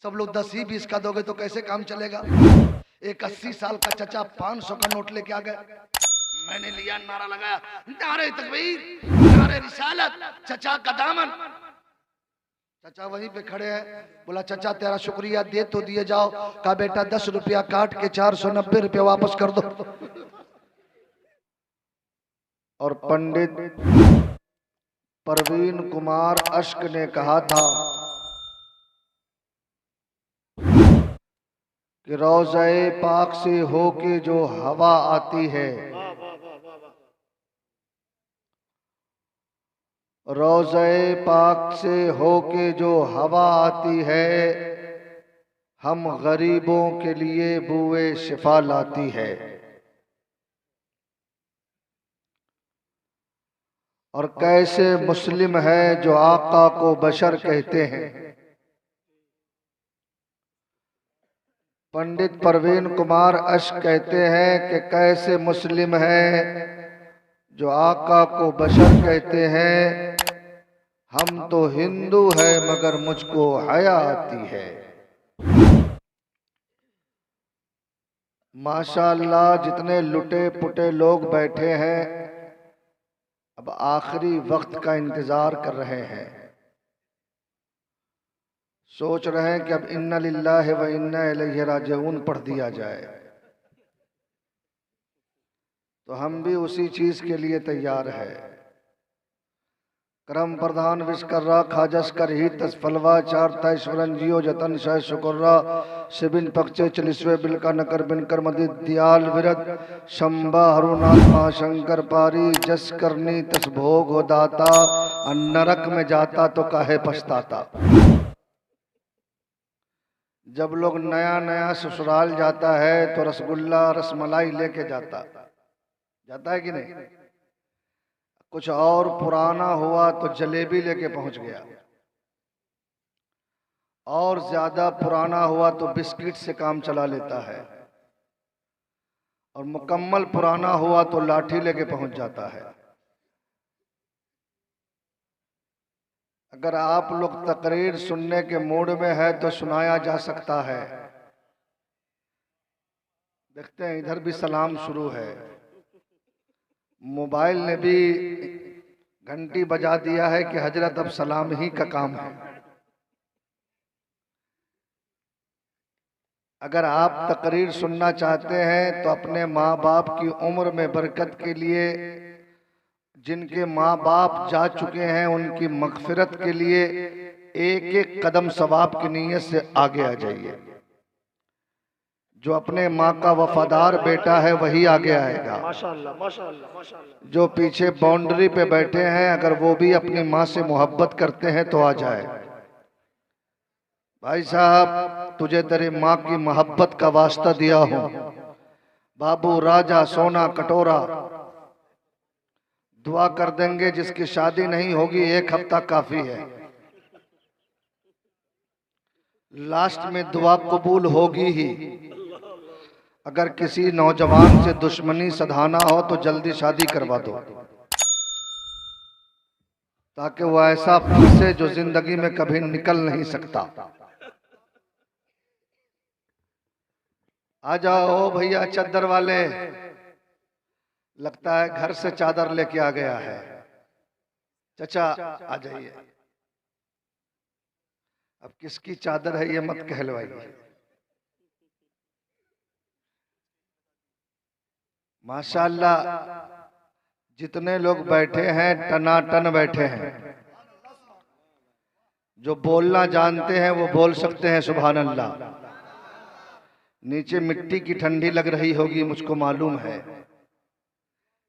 सब लोग 10 ही 20 का दोगे तो कैसे काम चलेगा। एक 80 साल का चचा 500 का नोट लेके आ गए, मैंने लिया, नारा लगाया, नारे तकबीर, नारे रिसालत, चचा का दामन। चचा वहीं पे खड़े हैं, बोला चाचा तेरा शुक्रिया, दे तो दिए जाओ। कहा बेटा 10 रुपया काट के 490 रुपया वापस कर दो। और पंडित परवीन कुमार अश्क ने कहा था कि रोज़े पाक से होके जो हवा आती है, रोज़े पाक से होके जो हवा आती है, हम गरीबों के लिए बुए शिफा लाती है। और कैसे मुस्लिम है जो आका को बशर कहते हैं। पंडित परवीन कुमार अश्क कहते हैं कि कैसे मुस्लिम है जो आका को बशर कहते हैं। हम तो हिंदू है मगर मुझको हया आती है। माशाअल्लाह जितने लुटे पुटे लोग बैठे हैं अब आखिरी वक्त का इंतजार कर रहे हैं, सोच रहे हैं कि अब इन्ना लिल्लाहि व इन्ना इलैहि राजिऊन पढ़ दिया जाए। तो हम भी उसी चीज के लिए तैयार है। करम प्रधान विश्वकर्रा खाजस कर ही तसफलवा चार तैश्वरन जियो जतन शह शुकुर्रा शिबिन पक्षे चलिस्वे बिलका नकर बिनकर मदि दयाल विरत शंबा हरुनाथ महाशंकर पारी जस करनी तस भोग हो दाता, नरक में जाता तो काहे पछताता। जब लोग नया नया ससुराल जाता है तो रसगुल्ला रसमलाई लेके जाता है कि नहीं। कुछ और पुराना हुआ तो जलेबी लेके पहुंच गया, और ज्यादा पुराना हुआ तो बिस्किट से काम चला लेता है, और मुकम्मल पुराना हुआ तो लाठी लेके पहुंच जाता है। अगर आप लोग तकरीर सुनने के मूड में है तो सुनाया जा सकता है। देखते हैं इधर भी सलाम शुरू है, मोबाइल ने भी घंटी बजा दिया है कि हजरत अब सलाम ही का काम है। अगर आप तकरीर सुनना चाहते हैं तो अपने माँ बाप की उम्र में बरकत के लिए, जिनके माँ बाप जा चुके हैं उनकी मगफिरत के लिए एक एक कदम सवाब की नीयत से आगे आ जाइए। जो अपने माँ का वफादार बेटा है वही आगे आएगा। माशाअल्लाह माशाअल्लाह माशाअल्लाह। जो पीछे बाउंड्री पे बैठे हैं अगर वो भी अपनी माँ से मोहब्बत करते हैं तो आ जाए। भाई साहब तुझे तेरी माँ की मोहब्बत का वास्ता दिया हूं, बाबू राजा सोना कटोरा। दुआ कर देंगे, जिसकी शादी नहीं होगी 1 हफ्ता काफी है, लास्ट में दुआ कबूल होगी ही। अगर किसी नौजवान से दुश्मनी सधाना हो तो जल्दी शादी करवा दो, ताकि वो ऐसा फंसे जो जिंदगी में कभी निकल नहीं सकता। आ जाओ भैया चादर वाले, लगता है घर से चादर लेके आ गया है। चचा आ जाइए। अब किसकी चादर है ये मत कहलवाइए। माशाअल्लाह जितने लोग बैठे हैं टनाटन बैठे हैं। जो बोलना जानते हैं वो बोल सकते हैं सुभान अल्लाह। नीचे मिट्टी की ठंडी लग रही होगी मुझको मालूम है,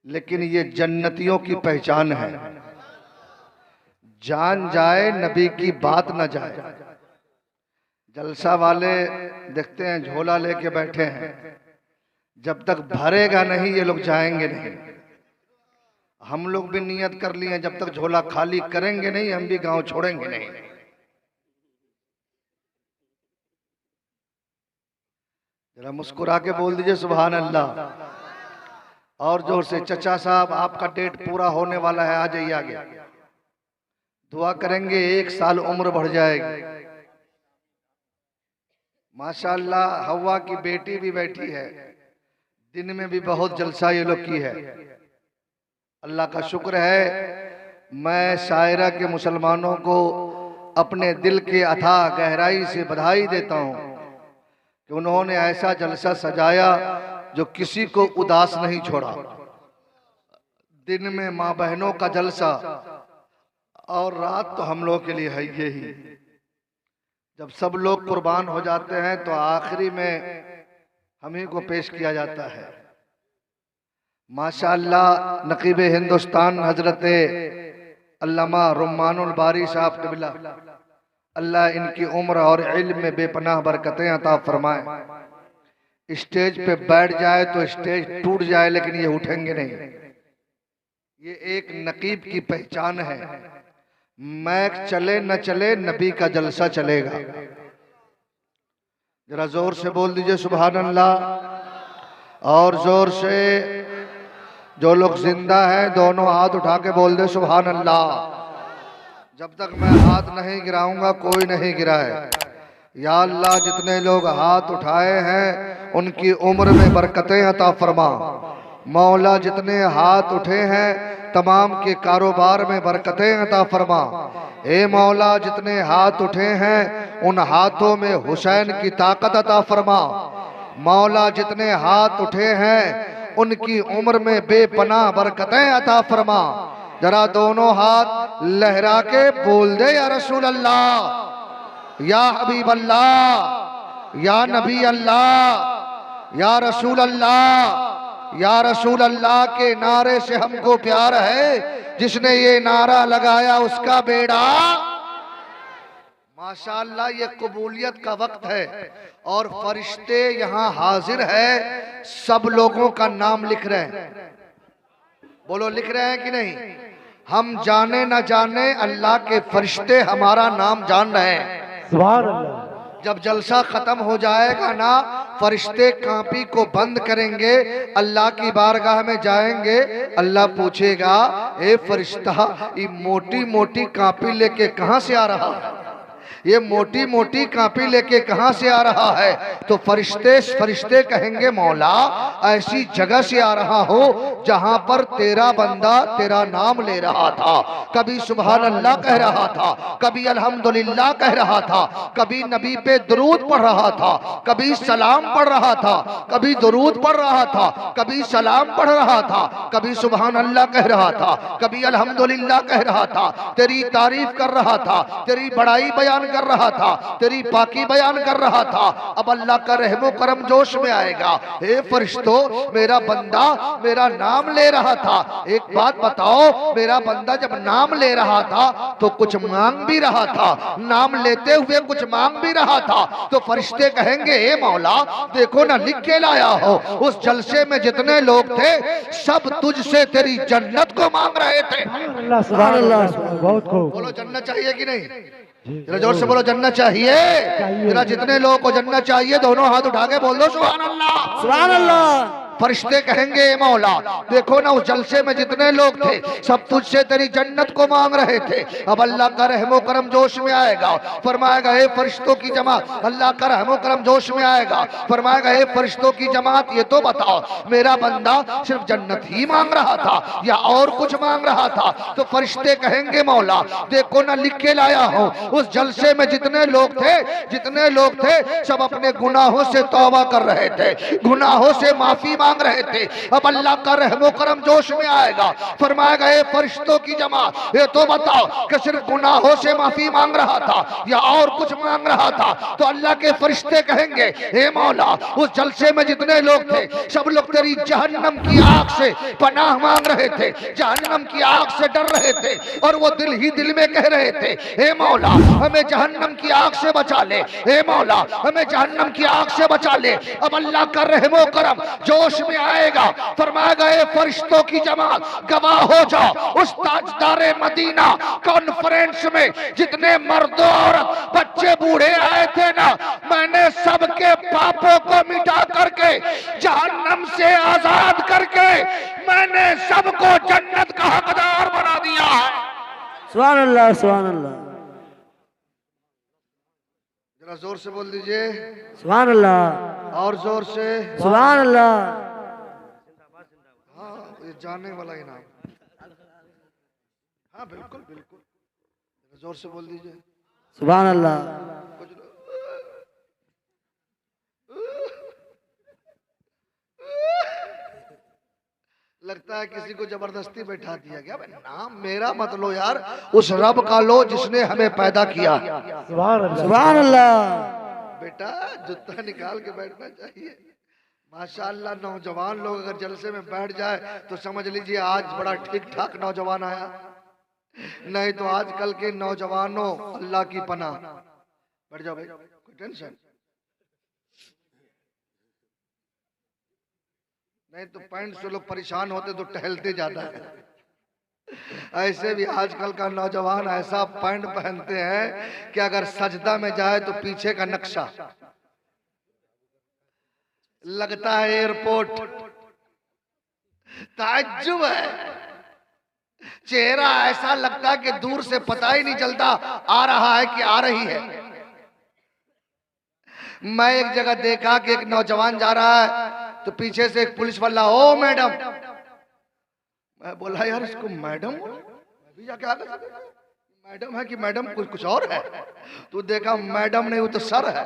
लेकिन ये जन्नतियों की पहचान है। जान जाए नबी की बात न जाए। जलसा वाले देखते हैं झोला लेके बैठे हैं, जब तक भरेगा नहीं ये लोग जाएंगे नहीं। हम लोग भी नियत कर लिए जब तक झोला खाली करेंगे नहीं हम भी गांव छोड़ेंगे नहीं। जरा मुस्कुरा के बोल दीजिए सुभान अल्लाह। और जोर से चचा साहब आपका डेट पूरा होने वाला है, आ जाइए आगे। दुआ करेंगे 1 साल उम्र बढ़ जाएगी। माशाअल्लाह हवा की बेटी भी बैठी है, दिन में भी बहुत जलसा ये लोग की है। अल्लाह का शुक्र है। मैं शायरा के मुसलमानों को अपने दिल के अथाह गहराई से बधाई देता हूँ कि उन्होंने ऐसा जलसा सजाया जो किसी को उदास नहीं छोड़ा। दिन में माँ बहनों का जलसा और रात तो हम लोग के लिए है यही। जब सब लोग कुर्बान हो जाते हैं तो आखिरी में हम ही को पेश किया जाता है। माशाअल्लाह नकीब हिंदुस्तान हजरत अल्लामा रुम्मानुल बारी साहब क़िबला, अल्लाह इनकी उम्र और इल्म में बेपनाह बरकतें अता फरमाए। स्टेज पे बैठ जाए तो स्टेज टूट जाए लेकिन ये उठेंगे नहीं। ये एक नकीब की पहचान है। मैक चले न चले नबी का जलसा चलेगा। जरा जोर से बोल दीजिए सुभान अल्लाह। और जोर से जो लोग जिंदा हैं दोनों हाथ उठा के बोल दे सुभान अल्लाह। जब तक मैं हाथ नहीं गिराऊंगा कोई नहीं गिराए। या अल्लाह जितने लोग हाथ उठाए हैं उनकी उम्र में बरकतें अता फरमा। मौला जितने हाथ उठे हैं तमाम के कारोबार में बरकतें अता फरमा। ए मौला जितने हाथ उठे हैं उन हाथों में हुसैन की ताकत अता फरमा। मौला जितने हाथ उठे हैं उनकी उम्र में बेपनाह बरकतें अता फरमा। जरा दोनों हाथ लहरा के बोल दे या रसूल अल्लाह, या हबीब अल्लाह, या नबी अल्लाह, या रसूल अल्लाह। या रसूल अल्लाह के नारे से हमको प्यार है, जिसने ये नारा लगाया उसका बेड़ा। माशाअल्लाह ये कबूलियत का वक्त है और फरिश्ते यहाँ हाजिर है। सब लोगों का नाम लिख रहे हैं। बोलो लिख रहे हैं कि नहीं? हम जाने न जाने अल्लाह के फरिश्ते हमारा नाम जान रहे हैं। सुभान अल्लाह। जब जलसा खत्म हो जाएगा ना फरिश्ते कापी को बंद करेंगे, अल्लाह की बारगाह में जाएंगे। अल्लाह पूछेगा ए फरिश्ता ये मोटी मोटी कापी लेके कहां से आ रहा है? ये मोटी मोटी कापी लेके कहां से आ रहा है? तो फरिश्ते कहेंगे मौला ऐसी जगह से आ रहा हो जहां पर तेरा बंदा तेरा नाम ले रहा था। कभी सुभान अल्लाह कह रहा था, कभी अल्हम्दुलिल्लाह कह रहा था, कभी नबी पे दुरूद पढ़ रहा था, कभी सलाम पढ़ रहा था, कभी दुरूद पढ़ रहा था, कभी सलाम पढ़ रहा था, कभी सुभान अल्लाह कह रहा था, कभी अल्हम्दुलिल्लाह कह रहा था, तेरी तारीफ कर रहा था, तेरी बड़ाई बयान कर रहा था, तेरी पाकी बयान कर रहा था। अब अल्लाह का रहमो करम जोश में आएगा। हे फरिश्तों मेरा बंदा मेरा नाम ले रहा था। एक बात बताओ, मेरा बंदा जब नाम ले रहा था तो कुछ मांग भी रहा था, नाम लेते हुए कुछ मांग भी रहा था। तो फरिश्ते कहेंगे हे मौला देखो ना लिख के लाया हो। उस जलसे में जितने लोग थे सब तुझसे तेरी जन्नत को मांग रहे थे। सुभान अल्लाह। बहुत खूब। बोलो जन्नत चाहिए कि नहीं? जरा जोर से बोलो जन्नत चाहिए। जरा जितने लोगों को जन्नत चाहिए दोनों हाथ उठा के बोल दो सुभान अल्लाह। सुभान अल्लाह। फरिश्ते कहेंगे मौला देखो ना उस जलसे में जितने लोग थे सब तुझसे तेरी जन्नत को मांग रहे थे। अब अल्लाह का रहमो करम जोश में आएगा, फरमाएगा हे फरिश्तों की जमात। अल्लाह का रहमो करम जोश में आएगा, फरमाएगा हे फरिश्तों की जमात ये तो बताओ मेरा बंदा सिर्फ जन्नत ही मांग रहा था या और कुछ मांग रहा था? तो फरिश्ते कहेंगे मौला देखो ना लिख के लाया हूं। उस जलसे में जितने लोग थे सब अपने गुनाहों से तौबा कर रहे थे, गुनाहों से माफी मांग रहे थे। अब अल्लाह का रहमो करम जोश में आएगा, फरमाएगा ये फरिश्तों की जमात ये तो बताओ कि सिर्फ गुनाहों से माफी मांग रहा था या और कुछ मांग रहा था? तो अल्लाह के फरिश्ते कहेंगे हे मौला उस जलसे में जितने लोग थे सब लोग तेरी जहन्नम की आग से पनाह मांग रहे थे, जहन्नम की आग से डर रहे थे और वो दिल ही दिल में कह रहे थे हे मौला हमें जहन्नम की आग से बचा ले, हे मौला हमें जहन्नम की आग से बचा ले। अब अल्लाह का रहमो करम जोश में आएगा, फरमाएगा ये फरिश्तों की जमात गवाह हो जाओ उस ताजदारे मदीना कॉन्फ्रेंस में जितने मर्द औरत बच्चे बूढ़े आए थे ना, मैंने सबके पापों को मिटा करके जहन्नम से आजाद करके मैंने सबको जन्नत का हकदार बना दिया है। सुभान अल्लाह। सुभान अल्लाह। जरा जोर से बोल दीजिए। सुभान अल्लाह, और जोर से। सुभान अल्लाह। हाँ, ये जाने वाला इनाम। हाँ बिल्कुल बिल्कुल, जोर से बोल दीजिए। सुभान अल्लाह। कुछ लगता है किसी को जबरदस्ती बैठा दिया गया। भाई नाम मेरा मत लो यार, उस रब का लो जिसने हमें पैदा किया। सुभान अल्लाह, सुभान अल्लाह। बेटा जूता निकाल के बैठना चाहिए। माशाअल्लाह, नौजवान लोग अगर जलसे में बैठ जाए तो समझ लीजिए आज बड़ा ठीक ठाक नौजवान आया, नहीं तो आजकल के नौजवानों अल्लाह की पनाह। बैठ जाओ भाई, कोई टेंशन नहीं। तो पैंट से लोग परेशान होते तो टहलते ज्यादा है, ऐसे भी आजकल का नौजवान ऐसा पैंट पहनते हैं कि अगर सजदा में जाए तो पीछे का नक्शा लगता है एयरपोर्ट। ताज्जुब है, चेहरा ऐसा लगता है कि दूर से पता ही नहीं चलता आ रहा है कि आ रही है। मैं एक जगह देखा कि एक नौजवान जा रहा है तो पीछे से एक पुलिस वाला, ओ मैडम। मैं बोला यार इसको मैडम, मैं भी जाके आगे मैडम है कि मैडम कुछ और है। तो देखा मैडम नहीं, वो तो सर है।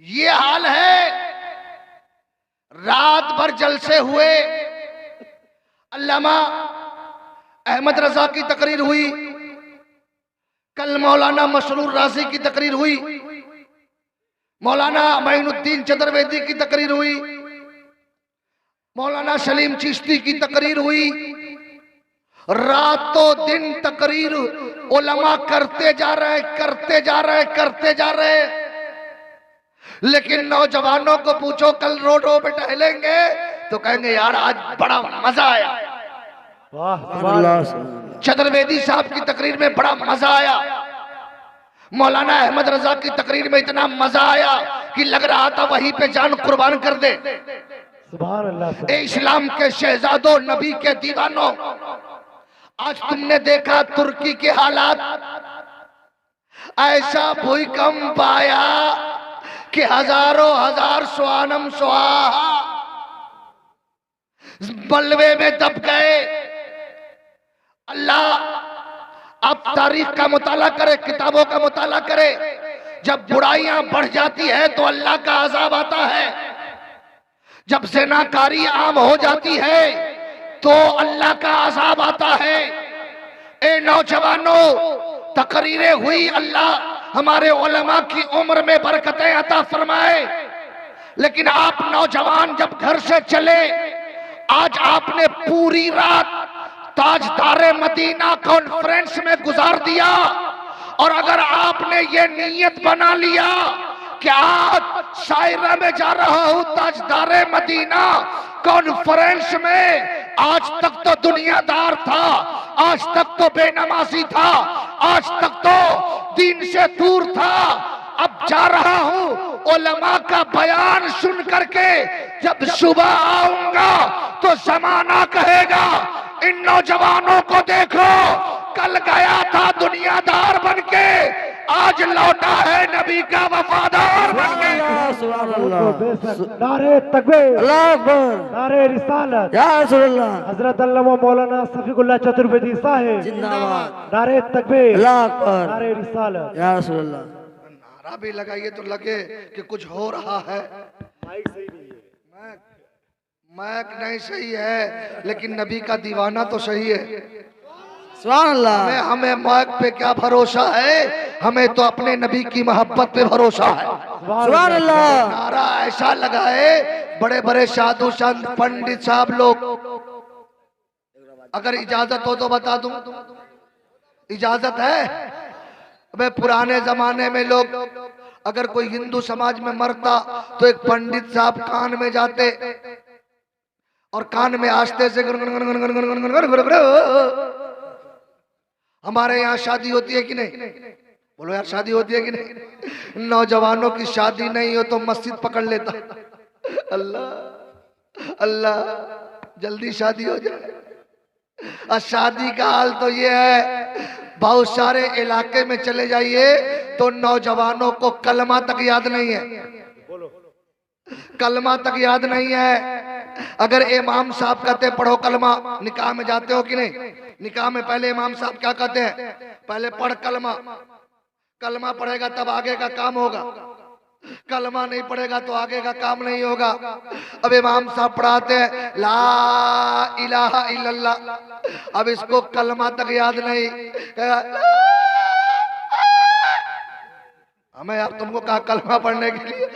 ये हाल है। रात भर जलसे हुए, अल्लामा अहमद रजा की तकरीर हुई, कल मौलाना मसरूर राजी की तकरीर हुई, मौलाना मोइनुद्दीन चतुर्वेदी की तकरीर हुई, मौलाना सलीम चिश्ती की तकरीर हुई। रातों दिन तकरीर उलमा करते जा रहे, करते जा रहे, करते जा रहे। लेकिन नौजवानों को पूछो कल रोडों पे टहलेंगे तो कहेंगे यार आज बड़ा मजा आया। चतुर्वेदी साहब की तकरीर में बड़ा मजा आया, मौलाना अहमद रजा की तकरीर में इतना मजा आया कि लग रहा था वहीं पे जान कुर्बान कर दे। सुभान अल्लाह। ए इस्लाम के शहजादों, नबी के दीवानों, आज तुमने देखा तुर्की के हालात। ऐसा भूकंप आया कि हजारों हजार स्वानम स्वाहा बलवे में दब गए। अल्लाह आप तारीख का मुताला करे, किताबों का मुताला करे। जब बुराइयां बढ़ जाती है तो अल्लाह का अजाब आता है। जब ज़िनाकारी आम हो जाती है तो अल्लाह का अजाब आता है। ए नौजवानों, तकरीरें हुई, अल्लाह हमारे उलमा की उम्र में बरकतें अता फरमाए। लेकिन आप नौजवान जब घर से चले, आज आपने पूरी रात ताजदारे मदीना कॉन्फ्रेंस में गुजार दिया। और अगर आपने ये नीयत बना लिया कि आज शायरा में जा रहा हूं ताजदारे मदीना कॉन्फ्रेंस में, आज तक तो दुनियादार था, आज तक तो बेनमाजी था, आज तक तो दीन से दूर था, अब जा रहा हूं उलमा का बयान सुन करके जब सुबह आऊंगा तो जमाना कहेगा इन नौजवानों को देखो, कल गया था दुनियादार बनके, आज लौटा है नबी का वफादार बनके। नारे तकबीर, अल्लाह अकबर, नारे रिसालत, या रसूल अल्लाह। हजरत अल्लामा मौलाना सफीकुल्लाह चतुर्वेदी साहिब जिंदाबाद। नारे तकबीर, अल्लाह अकबर, नारे रिसालत, या रसूल अल्लाह। नारा भी लगाइए तो लगे कि कुछ हो रहा है। माइक सही नहीं है, मैक नहीं सही है, लेकिन नबी का दीवाना तो सही है। सुभान अल्लाह। हमें मैक पे क्या भरोसा है, हमें तो अपने नबी की मोहब्बत पे भरोसा है। सुभान अल्लाह। नारा ऐसा लगा है, बड़े बड़े साधु संत पंडित साहब लोग, अगर इजाजत हो तो बता दूं, इजाजत है? मैं पुराने जमाने में लोग अगर कोई हिंदू समाज में मरता तो एक पंडित साहब कान में जाते और कान में आस्ते से हमारे यहाँ शादी होती है कि नहीं? बोलो यार, शादी होती है कि नहीं? नौजवानों की शादी नहीं हो तो मस्जिद पकड़ लेता। अल्लाह अल्लाह, जल्दी शादी हो जाए। और शादी का हाल तो ये है, बहुत सारे इलाके में चले जाइए तो नौजवानों को कलमा तक याद नहीं है, कलमा तक याद नहीं है। अगर इमाम साहब कहते पढ़ो कलमा, निकाह में जाते हो कि नहीं? निकाह में पहले इमाम साहब क्या कहते हैं? पहले पढ़ कलमा, कलमा पढ़ेगा तब आगे का काम होगा, कलमा नहीं पढ़ेगा तो आगे का काम नहीं होगा। अब इमाम साहब पढ़ाते हैं ला इलाहा इल्लल्लाह, अब इसको कलमा तक याद नहीं, हमें अब तुमको कहा कलमा पढ़ने के लिए?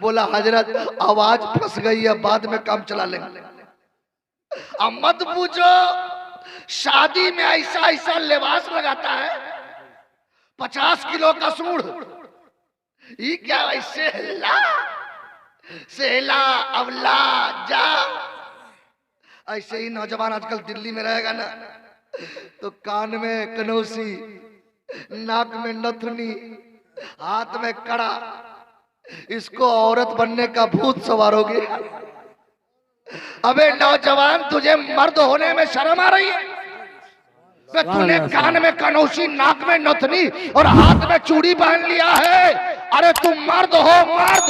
बोला हजरत आवाज फंस गई है, बाद में काम चला लेंगे। अब मत पूछो, शादी में ऐसा ऐसा लिबास लगाता है, 50 किलो का सूढ़, ये क्या ऐसे सेला अवला जा। ऐसे ही नौजवान आजकल दिल्ली में रहेगा ना तो कान में कनौसी, नाक में नथुनी, हाथ में कड़ा, इसको औरत बनने का भूत सवार हो गया। अबे नौजवान तुझे मर्द होने में शर्म आ रही है? तूने कान में कनौसी, नाक में नथनी और हाथ में चूड़ी पहन लिया है। अरे तुम मर्द हो, मर्द,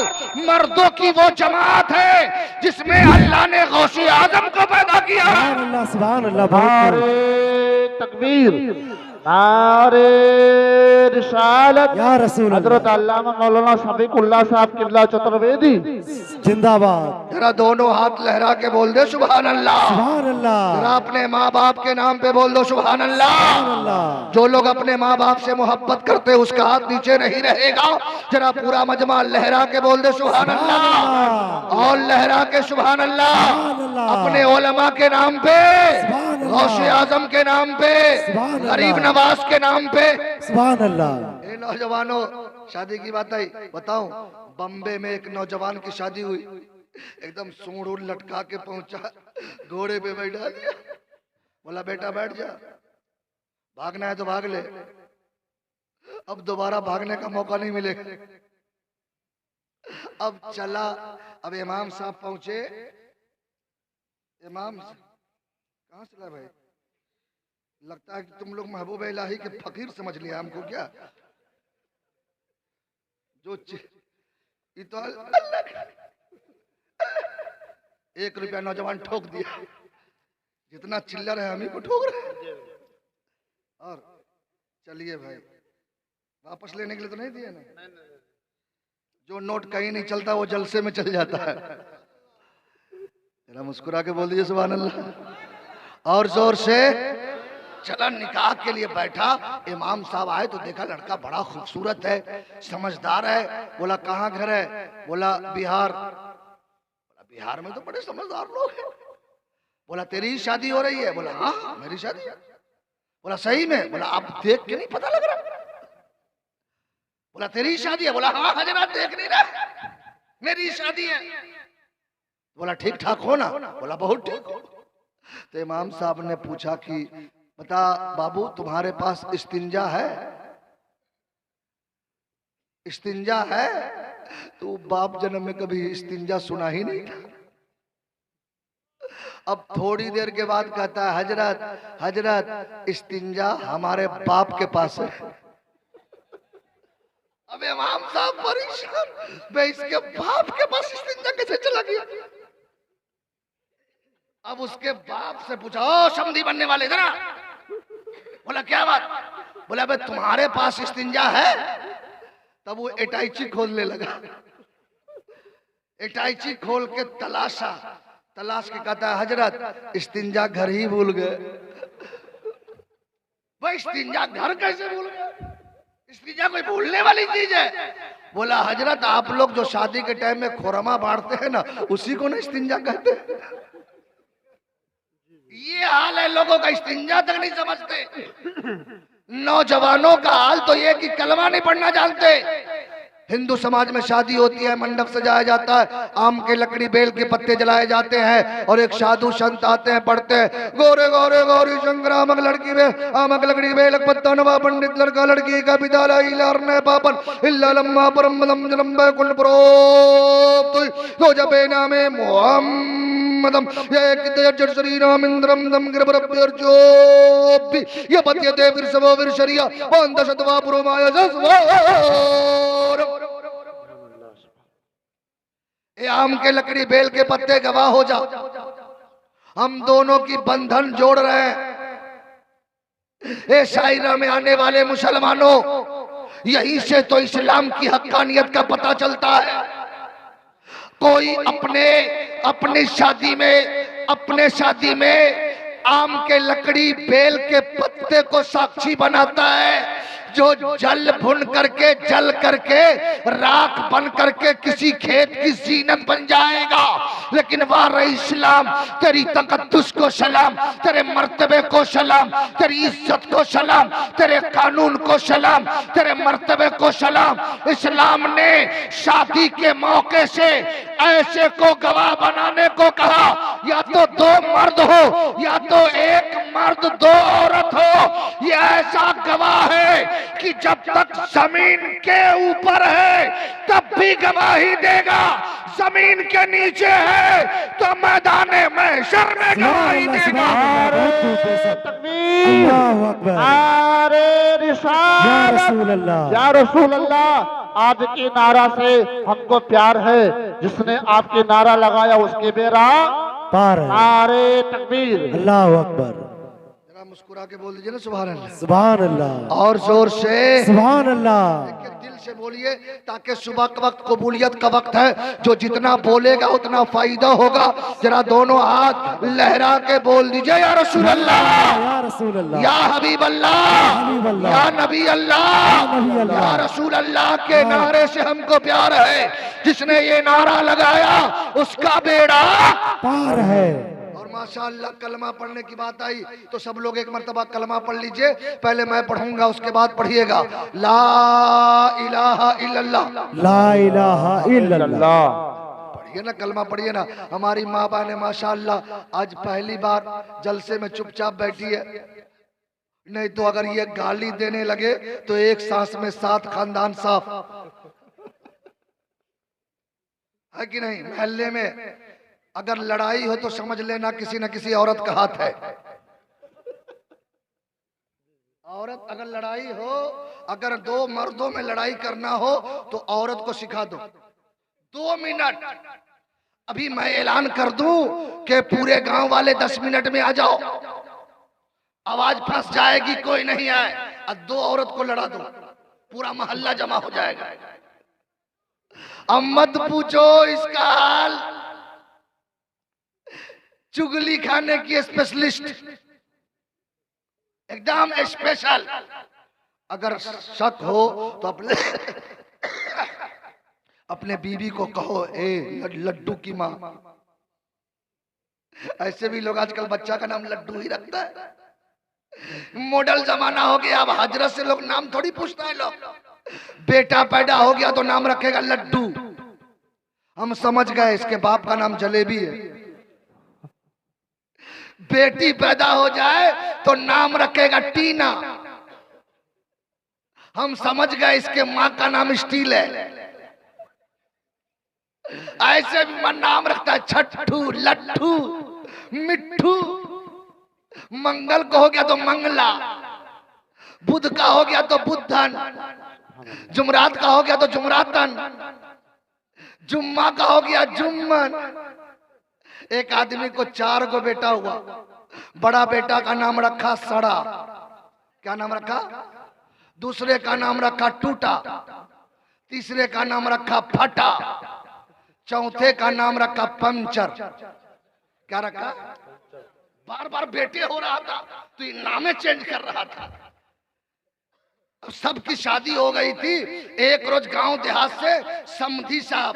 मर्दों की वो जमात है जिसमें अल्लाह ने गौसे आजम को पैदा किया। सुभान अल्लाह, नारे तकबीर, नारे रिसालत, या रसूल अल्लाह। हजरत अल्लामा मौलाना शफीकुल्लाह साहब किबला चतुर्वेदी जिंदाबाद। जरा दोनों हाथ लहरा के बोल दे सुभान अल्लाह। सुभान अल्लाह। जरा अपने माँ बाप के नाम पे बोल दो सुभान अल्लाह। जो लोग अपने माँ बाप से मोहब्बत करते उसका हाथ नीचे नहीं रहेगा। जरा पूरा मजमा लहरा के बोल दे सुभान अल्लाह, और लहरा के सुभान अल्लाह। अपने उलमा के नाम पे, गौसे आजम के नाम पे, गरीब नवाज के नाम पे सुभान अल्लाह। ए नौजवानों, शादी की बात आई, बताऊं, बम्बे में एक नौजवान की शादी हुई, एकदम सूंड लटका के पहुंचा, घोड़े पे बैठा दिया, बोला बेटा बैठ जा, भागना है तो भाग ले, अब दोबारा भागने का मौका नहीं मिलेगा। अब चला, अब इमाम साहब पहुंचे, इमाम कहां चला भाई? लगता है कि तुम लोग महबूब इलाही के फकीर समझ लिया हमको क्या? जो तो 1 रुपया नौजवान ठोक दिया, जितना चिल्लर है हम ही को ठोक रहे। और चलिए भाई, वापस लेने के लिए तो नहीं दिए ना? जो नोट कहीं नहीं चलता वो जलसे में चल जाता है। जरा मुस्कुरा के बोल दीजिए सुभान अल्लाह, और जोर से। चला निकाह के लिए बैठा, इमाम साहब आए तो देखा लड़का बड़ा खूबसूरत है, समझदार है। बोला कहाँ घर है? बोला बिहार। बोला बिहार में तो बड़े समझदार लोग हैं। बोला तेरी ही शादी हो रही है? बोला हाँ मेरी शादी है। बोला सही में? बोला आप देख के नहीं पता लग रहा? बोला तेरी ही शादी है? बोला हाँ हजरत देख नहीं रहा, मेरी शादी है। बोला ठीक ठाक हो ना? बोला बहुत ठीक हो। तो इमाम साहब ने पूछा कि बता बाबू तुम्हारे पास इस्तिंजा है? इस्तिंजा है? तो बाप जन्म में कभी इस्तिंजा सुना ही नहीं था। अब थोड़ी देर के बाद कहता है हजरत हजरत इस्तिंजा हमारे बाप के पास है। अब इमाम साहब परेशान, मैं इसके बाप के पास इस्तिंजा कैसे चला गया? अब उसके बाप से पूछा, ओ समधी बनने वाले जरा। बोला क्या बात? बोला भाई तुम्हारे पास इस्तिंजा है? तब वो एटाइची खोलने लगा, एटाइची खोल के तलाशा, तलाश के कहता है हजरत इस्तिंजा घर ही भूल गए। भाई इस्तिंजा घर कैसे भूल गए? इस्तिंजा कोई भूलने वाली चीज है? बोला हजरत आप लोग जो शादी के टाइम में खोरमा बांटते हैं ना, उसी को ना इस्तिंजा कहते हैं। ये हाल है लोगों का, इस्तिंजा तक नहीं समझते। नौजवानों का हाल तो ये कि कलमा नहीं पढ़ना जानते, हिंदू समाज में शादी होती है, मंडप सजाया जाता है, आम के लकड़ी बेल के पत्ते जलाए जाते हैं और एक साधु संत आते हैं, पढ़ते हैं गोरे गोरे गौरी शंकर आमक लड़की में आमक लकड़ी बेल पत्ता नवा पंडित लड़का लड़की का विद्यालय इलारने पापन इल्ला लम्मा परम लम जलम कुंड प्रोक्त तो जबे नामे मोहम्मदम ये कितने श्री राम इंद्रम दम गिरबरब्यर्जोबि ये पत्यते फिर सबो फिर शरिया वंद शतवा पुरोमाय जसवार। ये आम के लकड़ी बेल के पत्ते गवाह हो जा, हम दोनों की बंधन जोड़ रहे हैं। ये शायरा में आने वाले मुसलमानों, यहीं से तो इस्लाम की हक्कानियत का पता चलता है। कोई अपनी शादी में आम के लकड़ी बेल के पत्ते को साक्षी बनाता है, जो जल भुन करके जल करके राख बन करके किसी खेत की जीनत बन जाएगा। लेकिन वाह इस्लाम, तेरी तकद्दुस को सलाम, तेरे मर्तबे को सलाम, तेरी इज्जत को सलाम, तेरे कानून को सलाम, तेरे मर्तबे को सलाम। इस्लाम ने शादी के मौके से ऐसे को गवाह बनाने को कहा, या तो दो मर्द हो या तो एक मर्द दो औरत हो। यह ऐसा गवाह है कि जब तक जमीन के ऊपर है तब भी गवाही देगा, जमीन के नीचे है तो मैदान महशर में गवाही देगा। अरे रिसालत या रसूल अल्लाह, आपके नारा से हमको प्यार है, जिसने आपके नारा लगाया उसके बेरा पार है। नारे तकबीर, अल्लाह अकबर। मुस्कुरा के बोल दीजिए ना सुभान अल्लाह। सुभान अल्लाह। और जोर से सुभान अल्लाह। दिल से बोलिए, ताकि सुबह का वक्त कबूलियत का वक्त है, जो जितना बोलेगा उतना फायदा होगा। जरा दोनों हाथ लहरा के बोल दीजिए या रसूल अल्लाह, या रसूल अल्लाह, या हबीब अल्लाह, या नबी अल्लाह, या रसूल अल्लाह के नारे से हमको प्यार है। जिसने ये नारा लगाया उसका बेड़ा पार है। माशाअल्लाह कलमा पढ़ने की बात आई तो सब लोग एक मर्तबा कलमा पढ़ लीजिए। पहले मैं पढ़ूंगा, उसके बाद पढ़िएगा ला इलाहा इल्लल्लाह, ला इलाहा इल्लल्लाह। पढ़िए ना, कलमा पढ़िए ना। हमारी माँ बहन ने माशाअल्लाह आज पहली बार जलसे में चुपचाप बैठी है, नहीं तो अगर ये गाली देने लगे तो एक सांस में 7 खानदान साफ है कि नहीं। महल्ले में अगर लड़ाई हो तो समझ लेना किसी न किसी औरत का हाथ है। औरत अगर लड़ाई हो, अगर 2 मर्दों में लड़ाई करना हो तो औरत को सिखा दो। 2 मिनट अभी मैं ऐलान कर दूं कि पूरे गांव वाले 10 मिनट में आ जाओ, आवाज फंस जाएगी, कोई नहीं आए, और 2 औरत को लड़ा दो, पूरा मोहल्ला जमा हो जाएगा। अब मत पूछो इसका हाल, चुगली खाने की स्पेशलिस्ट, एकदम स्पेशल। अगर शक हो तो अपने बीवी को कहो, ए लड्डू की माँ। ऐसे भी लोग आजकल बच्चा का नाम लड्डू ही रखता है। मॉडल जमाना हो गया, अब हजरत से लोग नाम थोड़ी पूछता है। लोग बेटा पैदा हो गया तो नाम रखेगा लड्डू। हम समझ गए इसके बाप का नाम जलेबी है। बेटी पैदा हो जाए तो नाम रखेगा टीना। हम समझ गए इसके माँ का नाम स्टील है। ऐसे भी मन नाम रखता है छट्टू, लट्ठू, मिट्ठू। मंगल को हो गया तो मंगला, बुध का हो गया तो बुद्धन, जुमरात का हो गया तो जुमरातन, जुम्मा का हो गया जुम्मन। एक आदमी को 4 गो बेटा हुआ। बड़ा बेटा का नाम रखा सड़ा, क्या नाम रखा? दूसरे का नाम रखा टूटा, तीसरे का नाम रखा फटा, चौथे का नाम रखा पंचर। क्या रखा? बार बार बेटे हो रहा था तो ये नामे चेंज कर रहा था। सबकी शादी हो गई थी। एक रोज गांव देहात से समधी साहब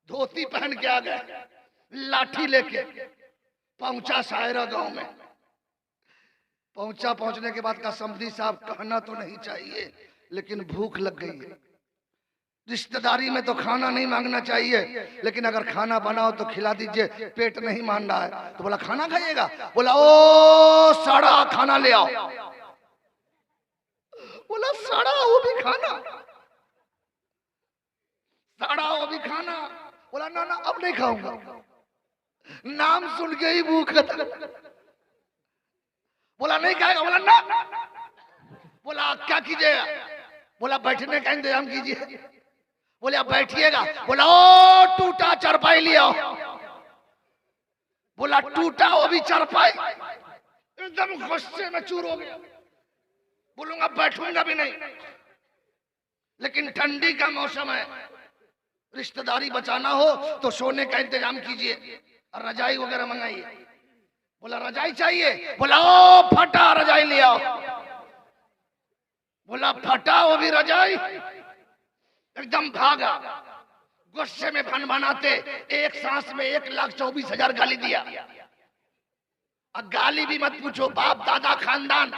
धोती पहन के आ गए, लाठी लेके पहुंचा शायरा गांव में। पहुंचने के बाद कहा समधी साहब कहना तो नहीं चाहिए लेकिन भूख लग गई है। रिश्तेदारी में तो खाना नहीं मांगना चाहिए, लेकिन अगर खाना बनाओ तो खिला दीजिए, पेट नहीं मान रहा है। तो बोला खाना खाइएगा? बोला ओ सड़ा खाना ले आओ। बोला सड़ा वो भी खाना, सड़ा वो भी खाना। बोला ना ना अब नहीं खाऊंगा, नाम सुन के ही भूख खत्म। बोला नहीं खाएगा? बोला ना। बोला क्या कीजिएगा? बोला बैठने का इंतजाम कीजिए। बोले आप बैठिएगा। बोला ओ टूटा चरपाई लिया। बोला टूटा वो भी चरपाई। एकदम गुस्से में चूर हो गया। बोलूंगा बैठूंगा भी नहीं, लेकिन ठंडी का मौसम है, रिश्तेदारी बचाना हो तो सोने का इंतजाम कीजिए और रजाई वगैरह मंगाइए। बोला रजाई चाहिए? बोला ओ फटा रजाई ले आओ। बोला फटा वो भी रजाई। एकदम भागा, गुस्से में फन बनाते एक सांस में 1,24,000 गाली दिया। और गाली भी मत पूछो, बाप दादा खानदान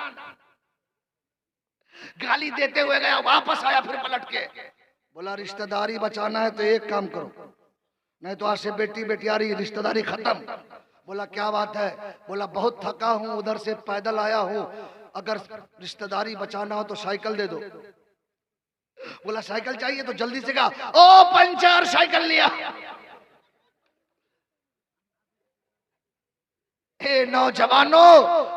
गाली देते हुए गया, वापस आया फिर पलट के। बोला रिश्तेदारी बचाना है तो एक काम करो, नहीं तो आज से बेटी बेटियारी रिश्तेदारी खत्म। बोला क्या बात है? बोला बहुत थका हूं, उधर से पैदल आया हूं, अगर रिश्तेदारी बचाना हो तो साइकिल दे दो। बोला साइकिल चाहिए तो जल्दी से कहा ओ पंचर साइकिल लिया। हे नौजवानों,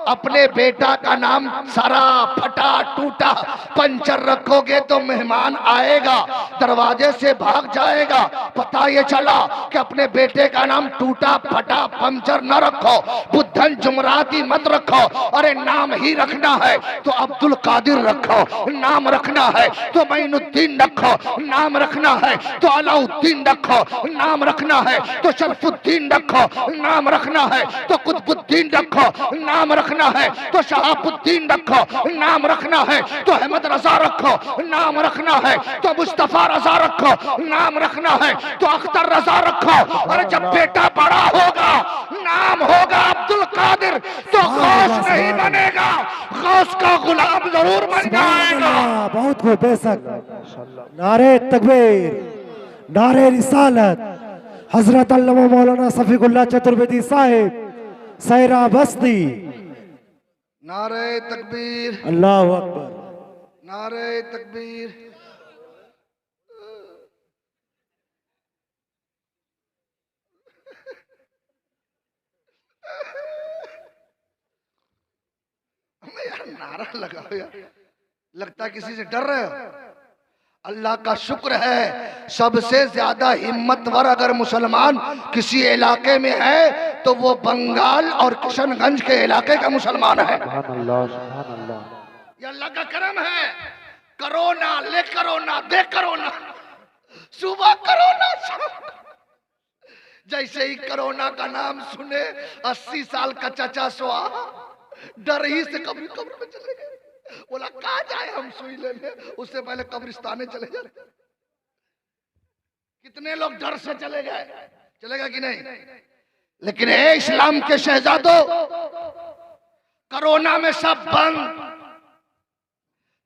अपने बेटा का नाम सरा फटा टूटा पंचर रखोगे तो मेहमान आएगा, दरवाजे से भाग जाएगा। पता ये चला कि अपने बेटे का नाम टूटा फटा पंचर न रखो, बुद्धन जुमराती मत रखो। अरे नाम ही रखना है तो अब्दुल कादिर रखो, नाम रखना है तो मोइनुद्दीन रखो, नाम रखना है तो अलाउद्दीन रखो, नाम रखना है तो शरफुद्दीन रखो, नाम रखना है तो कुतुबुद्दीन रखो, नाम रखना है तो शहाबुद्दीन रखो, नाम रखना है तो अहमद रजा रखो, नाम रखना है तो मुस्तफा रजा रखो, नाम रखना है तो अख्तर रजा रखो। और जब बेटा बड़ा होगा नाम होगा अब्दुल कादिर तो गौस नहीं बनेगा, गौस का गुलाम जरूर बन जाएगा। बहुत खूब, बेशक। नारे तकबीर, नारे रिसालत। हजरत अल्लामा मौलाना सफीकुल्लाह चतुर्वेदी साहिब सहरा बस्ती। नारे तकबीर, अल्लाहु अकबर, नारे तकबीर। यार नारा लगाओ यार, लगता है किसी से डर रहे हो। अल्लाह का शुक्र है, सबसे ज्यादा हिम्मतवर अगर मुसलमान किसी इलाके में है तो वो बंगाल और किशनगंज के इलाके का मुसलमान है। ये अल्लाह का करम है। करोना ले करोना दे करोना, सुबह करोना जैसे ही कोरोना का नाम सुने 80 साल का चचा सोआ, डर ही से कब्र में चले गए। बोला कहाँ जाए हम सुई लेने, उससे पहले कब्रिस्ताने चले जा रहे। कितने लोग डर से चले गए, चलेगा कि नहीं? लेकिन ए इस्लाम के शहजादों, कोरोना में सब बंद,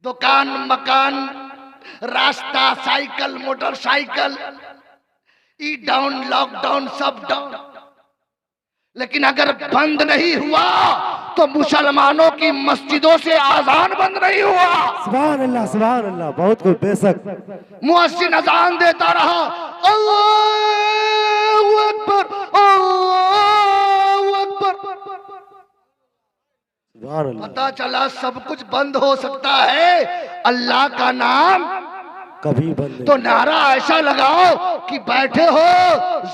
दुकान मकान रास्ता साइकिल मोटरसाइकिल ई डाउन लॉकडाउन सब डाउन। लेकिन अगर बंद नहीं हुआ तो मुसलमानों की मस्जिदों से आजान बंद नहीं हुआ। सुभान अल्लाह, सुभान अल्लाह, बहुत खूब, बेशक। मुअज्जिन अजान देता रहा, अल्लाहु अकबर अल्लाहु अकबर। सुभान अल्लाह। पता चला सब कुछ बंद हो सकता है, अल्लाह का नाम कभी बंद। तो नारा ऐसा लगाओ कि बैठे हो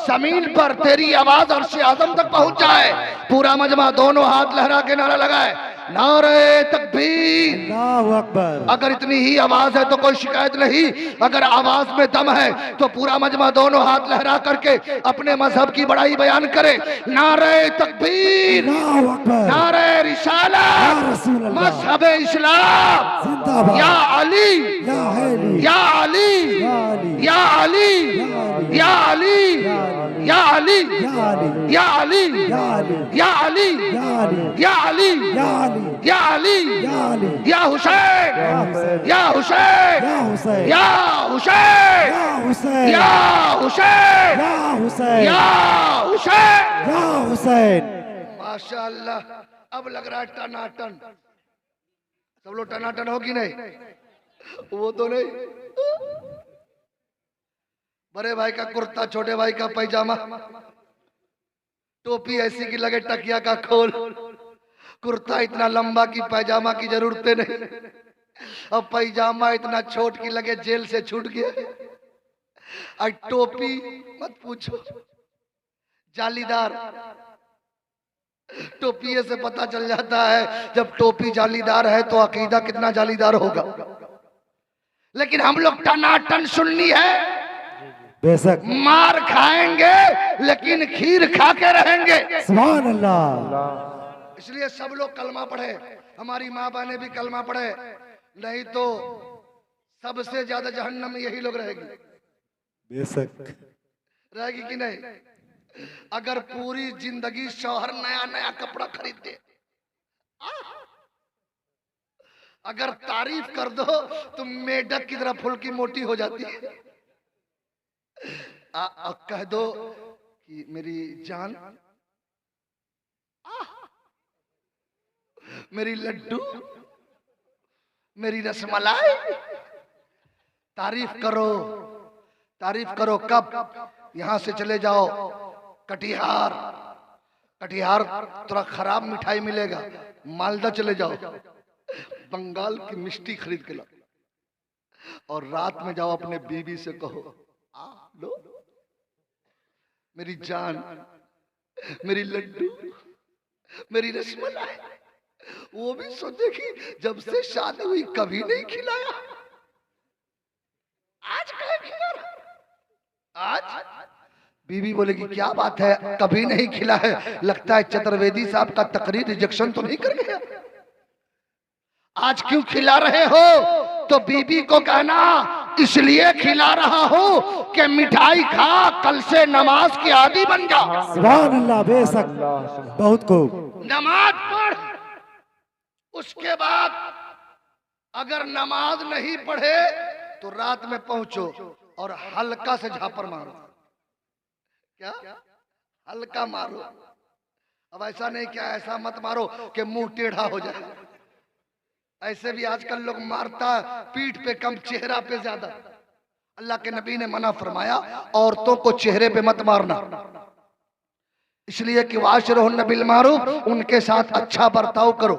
जमीन पर तेरी आवाज अर्श आजम तक पहुंच जाए। पूरा मजमा दोनों हाथ लहरा के नारा लगाए, नारे तकबीर, अल्लाहु अकबर। अगर इतनी ही आवाज है तो कोई शिकायत नहीं, अगर आवाज में दम है तो पूरा मजमा दोनों हाथ लहरा करके अपने मजहब की बड़ाई बयान करे। नारे तकबीर, नारे रिसालत, मजहब इस्लाम जिंदाबाद। या अली या अली, या अली या अली, या अली या अली या अली या अली या अली या अली या अली या अली या अली या अली या अली या अली या हुसैन या हुसैन या हुसैन या हुसैन या हुसैन या हुसैन या हुसैन या हुसैन या हुसैन या हुसैन। माशाअल्लाह। अब लग रहा है टनाटन। सब लोग टनाटन हो कि नहीं? वो तो नहीं। बड़े भाई का कुर्ता, छोटे भाई का पैजामा, टोपी ऐसी की लगे टकिया का खोल, कुर्ता इतना लंबा कि पैजामा की जरूरत नहीं, अब पैजामा इतना छोट की लगे जेल से छूट गया। और टोपी मत पूछो, जालीदार। टोपी से पता चल जाता है जब टोपी जालीदार है तो अकीदा कितना जालीदार होगा। लेकिन हम लोग टनाटन सुन्नी है, बेशक मार खाएंगे लेकिन खीर खा के रहेंगे। सुभान अल्लाह। इसलिए सब लोग कलमा पढ़े, हमारी माँ बहने भी कलमा पढ़े, नहीं तो सबसे ज्यादा जहन्नम में यही लोग रहेगी। बेशक रहेगी कि नहीं? अगर पूरी जिंदगी शौहर नया नया कपड़ा खरीद दे, अगर तारीफ कर दो तो मेढक की तरह फुल्की मोटी हो जाती है। कह दो कि मेरी जान, मेरी लड्डू, मेरी रसमलाई, तारीफ करो, तारीफ करो। कब? यहां से चले जाओ कटिहार, कटिहार थोड़ा खराब मिठाई मिलेगा, मालदा चले जाओ, बंगाल की मिष्टी खरीद के लाओ, और रात में जाओ अपने बीवी से कहो, लो मेरी जान, मेरी लड्डू, मेरी रसमलाई। वो भी सोचेगी जब से शादी हुई कभी नहीं खिलाया, आज कहे खिला रहा। आज बीवी बोलेगी क्या बात है, कभी नहीं खिला है, लगता है चतुर्वेदी साहब का तकरीर रिजेक्शन तो नहीं कर गया, आज क्यों खिला रहे हो? तो बीबी को कहना इसलिए खिला रहा हूं कि मिठाई खा कल से नमाज की आदी बन जा। सुभान अल्लाह। बेशक बहुत खूब। नमाज पढ़, उसके बाद अगर नमाज नहीं पढ़े तो रात में पहुंचो और हल्का से झापर मारो। क्या? हल्का मारो। अब ऐसा नहीं, क्या ऐसा मत मारो कि मुंह टेढ़ा हो जाए। ऐसे भी आजकल लोग मारता पीठ पे कम, चेहरा पे ज्यादा। अल्लाह के नबी ने मना फरमाया औरतों को चेहरे पे मत मारना, इसलिए कि वाशिरुहुन्ना बिल मारूफ, उनके साथ अच्छा बर्ताव करो।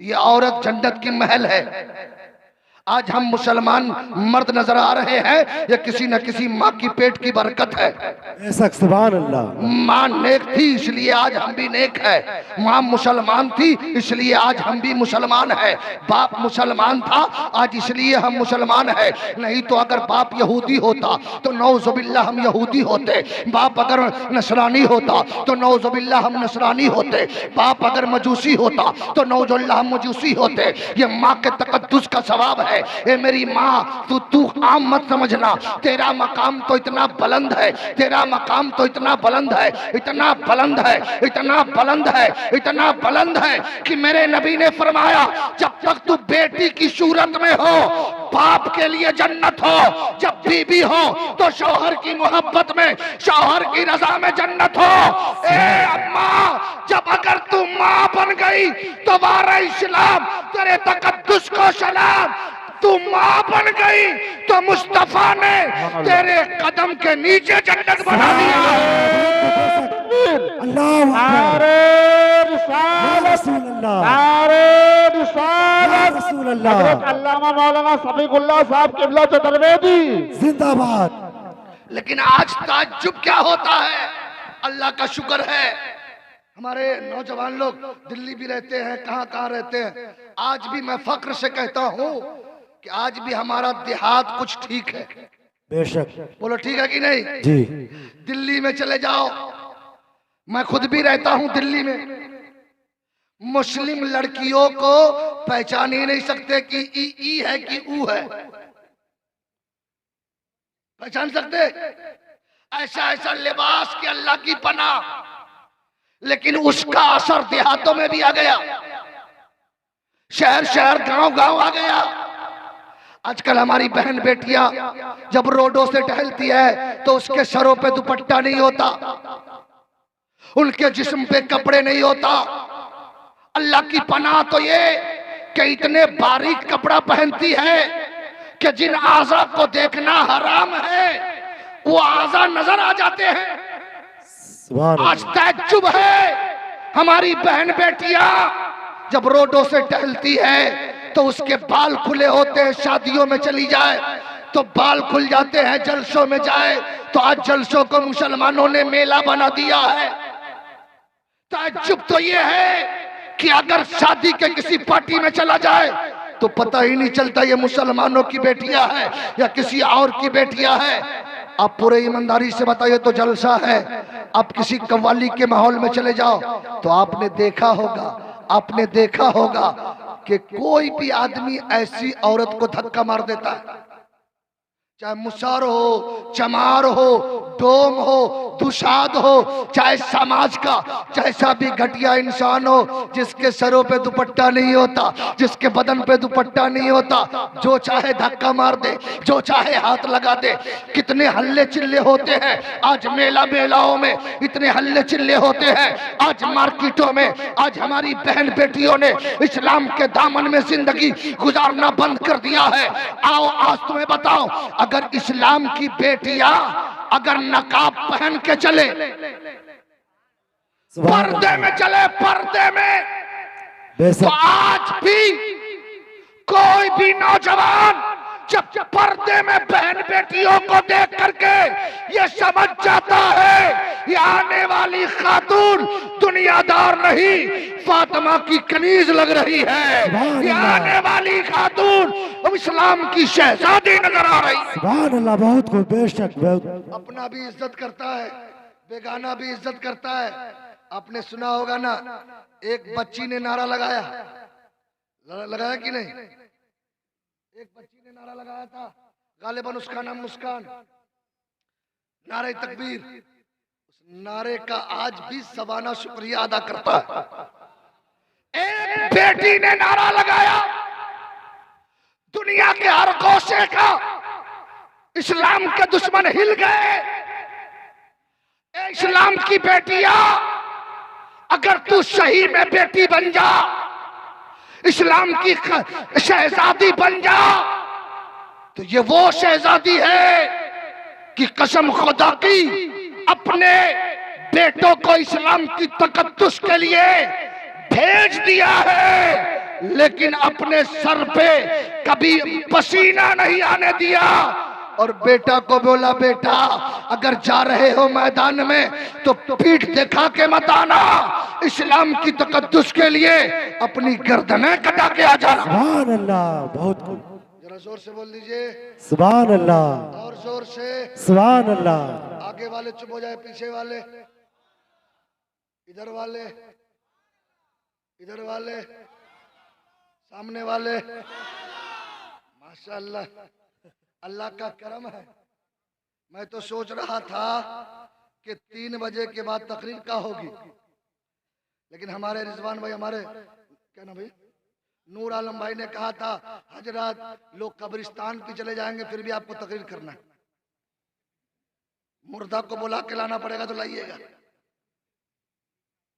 ये औरत जन्नत की महल है। आज हम मुसलमान मर्द नजर आ रहे हैं, ये किसी न किसी माँ की पेट की बरकत है। बेशक सुभान अल्लाह। माँ नेक थी इसलिए आज हम भी नेक है, माँ मुसलमान थी इसलिए आज हम भी मुसलमान है, बाप मुसलमान था आज इसलिए हम मुसलमान है। नहीं तो अगर बाप यहूदी होता तो नौजुबिल्लाह हम यहूदी होते, बाप अगर नसरानी होता तो नौजुबिल्लाह हम नसरानी होते, बाप अगर मजूसी होता तो नौजुबिल्लाह हम मजूसी होते। ये माँ के तकद्दुस का सवाब है। ए मेरी माँ, तू आम मत समझना, तेरा मकाम तो इतना बुलंद है, तेरा मकाम तो इतना बुलंद है, इतना बुलंद है, इतना बुलंद है, इतना बुलंद है कि मेरे नबी ने फरमाया जब तक तू बेटी की सूरत में हो बाप के लिए जन्नत हो, जब बीबी हो तो शौहर की मोहब्बत में, शौहर की रजा में जन्नत हो। ए अम्मा, जब अगर तू माँ बन गई तो वारा इस्लाम तेरे तकद्दुस को सलाम, तू माँ बन गई तो मुस्तफा ने तेरे कदम के नीचे जन्नत बना दिया। अल्लामा मौलाना सफीकुल्लाह साहब किबला चतुर्वेदी जिंदाबाद। लेकिन आज ताज्जुब क्या होता है, अल्लाह का शुक्र है हमारे नौजवान लोग दिल्ली भी रहते हैं, कहाँ कहाँ रहते हैं, आज भी मैं फक्र से कहता हूँ कि आज भी हमारा देहात कुछ ठीक है। बेशक। बोलो ठीक है कि नहीं जी। दिल्ली में चले जाओ, मैं खुद भी रहता हूं दिल्ली में, मुस्लिम लड़कियों को पहचान ही नहीं सकते कि ई है कि ऊ है, पहचान सकते? ऐसा ऐसा लिबास कि अल्लाह की पनाह, लेकिन उसका असर देहातों में भी आ गया, शहर शहर गांव गांव आ गया। आजकल हमारी बहन बेटियां जब रोडों से टहलती है तो उसके सरों पे दुपट्टा नहीं होता, उनके जिस्म पे कपड़े नहीं होता। अल्लाह की पनाह तो ये कि इतने बारीक कपड़ा पहनती है कि जिन आज़ा को देखना हराम है वो आज़ा नजर आ जाते हैं। आज ताज्जुब है, हमारी बहन बेटियां जब रोडों से टहलती है तो उसके बाल खुले होते हैं। शादियों में चली जाए तो बाल खुल जाते हैं, जलसों में जाए तो आज जलसों को मुसलमानों ने मेला बना दिया है। ताज्जुब तो ये है कि अगर शादी के किसी पार्टी में चला जाए तो पता ही नहीं चलता ये मुसलमानों की बेटियां है या किसी और की बेटियां है। आप पूरे ईमानदारी से बताइए तो जलसा है। आप किसी कव्वाली के माहौल में चले जाओ तो आपने देखा होगा कि कोई भी आदमी ऐसी औरत को धक्का मार देता है, चाहे मुसार हो, चमार हो, डोम हो, दुशाद हो, चाहे समाज का जैसा भी घटिया इंसान हो, जिसके सरों पे दुपट्टा नहीं होता, जिसके बदन पे दुपट्टा नहीं होता, जो चाहे धक्का मार दे, जो चाहे हाथ लगा दे। कितने हल्ले चिल्ले होते हैं आज मेलाओं में, इतने हल्ले चिल्ले होते हैं आज मार्केटों में। आज हमारी बहन बेटियों ने इस्लाम के दामन में जिंदगी गुजारना बंद कर दिया है। आओ आज तुम्हें बताओ, अगर इस्लाम की बेटियां अगर नकाब पहन के चले, पर्दे में चले, पर्दे में, तो आज भी कोई भी नौजवान जब पर्दे में बहन बेटियों को देख करके ये समझ जाता है ये आने वाली खातून दुनियादार नहीं, फातिमा की कनीज लग रही है। ये आने वाली खातून इस्लाम की शहजादी नजर आ रही है। सुभान अल्लाह, बहुत को बेशक। अपना भी इज्जत करता है, बेगाना भी इज्जत करता है। आपने सुना होगा ना, एक बच्ची ने नारा लगाया कि नहीं? एक बच्ची ने नारा लगाया था, गालिबन उसका नाम मुस्कान, नारे तकबीर। उस नारे का आज भी सबाना शुक्रिया अदा करता है। एक बेटी ने नारा लगाया, दुनिया के हर कोसे का इस्लाम के दुश्मन हिल गए। इस्लाम की बेटियां, अगर तू सही में बेटी बन जा, इस्लाम की शहजादी बन जा, तो ये वो शहजादी है कि कसम खुदा की अपने बेटों को इस्लाम की तकद्दुस के लिए भेज दिया है, लेकिन अपने सर पे कभी पसीना नहीं आने दिया। और बेटा को बोला, बेटा अगर जा रहे हो मैदान में तो पीठ दिखा के मत आना, इस्लाम की तकद्दुस के लिए अपनी गर्दनें कटा के आ जाना। सुभान अल्लाह, बहुत जरा जोर से बोल दीजिए सुभान अल्लाह, और जोर से सुभान अल्लाह। आगे वाले चुप हो जाए, पीछे वाले, इधर वाले, इधर वाले, सामने वाले। माशाअल्लाह, अल्लाह का करम है। मैं तो सोच रहा था कि 3 बजे के बाद तकरीर का होगी, लेकिन हमारे रिजवान भाई, हमारे क्या ना भाई, नूर आलम भाई ने कहा था हजरत लोग कब्रिस्तान पे चले जाएंगे फिर भी आपको तकरीर करना है, मुर्दा को बुला के लाना पड़ेगा तो लाइएगा।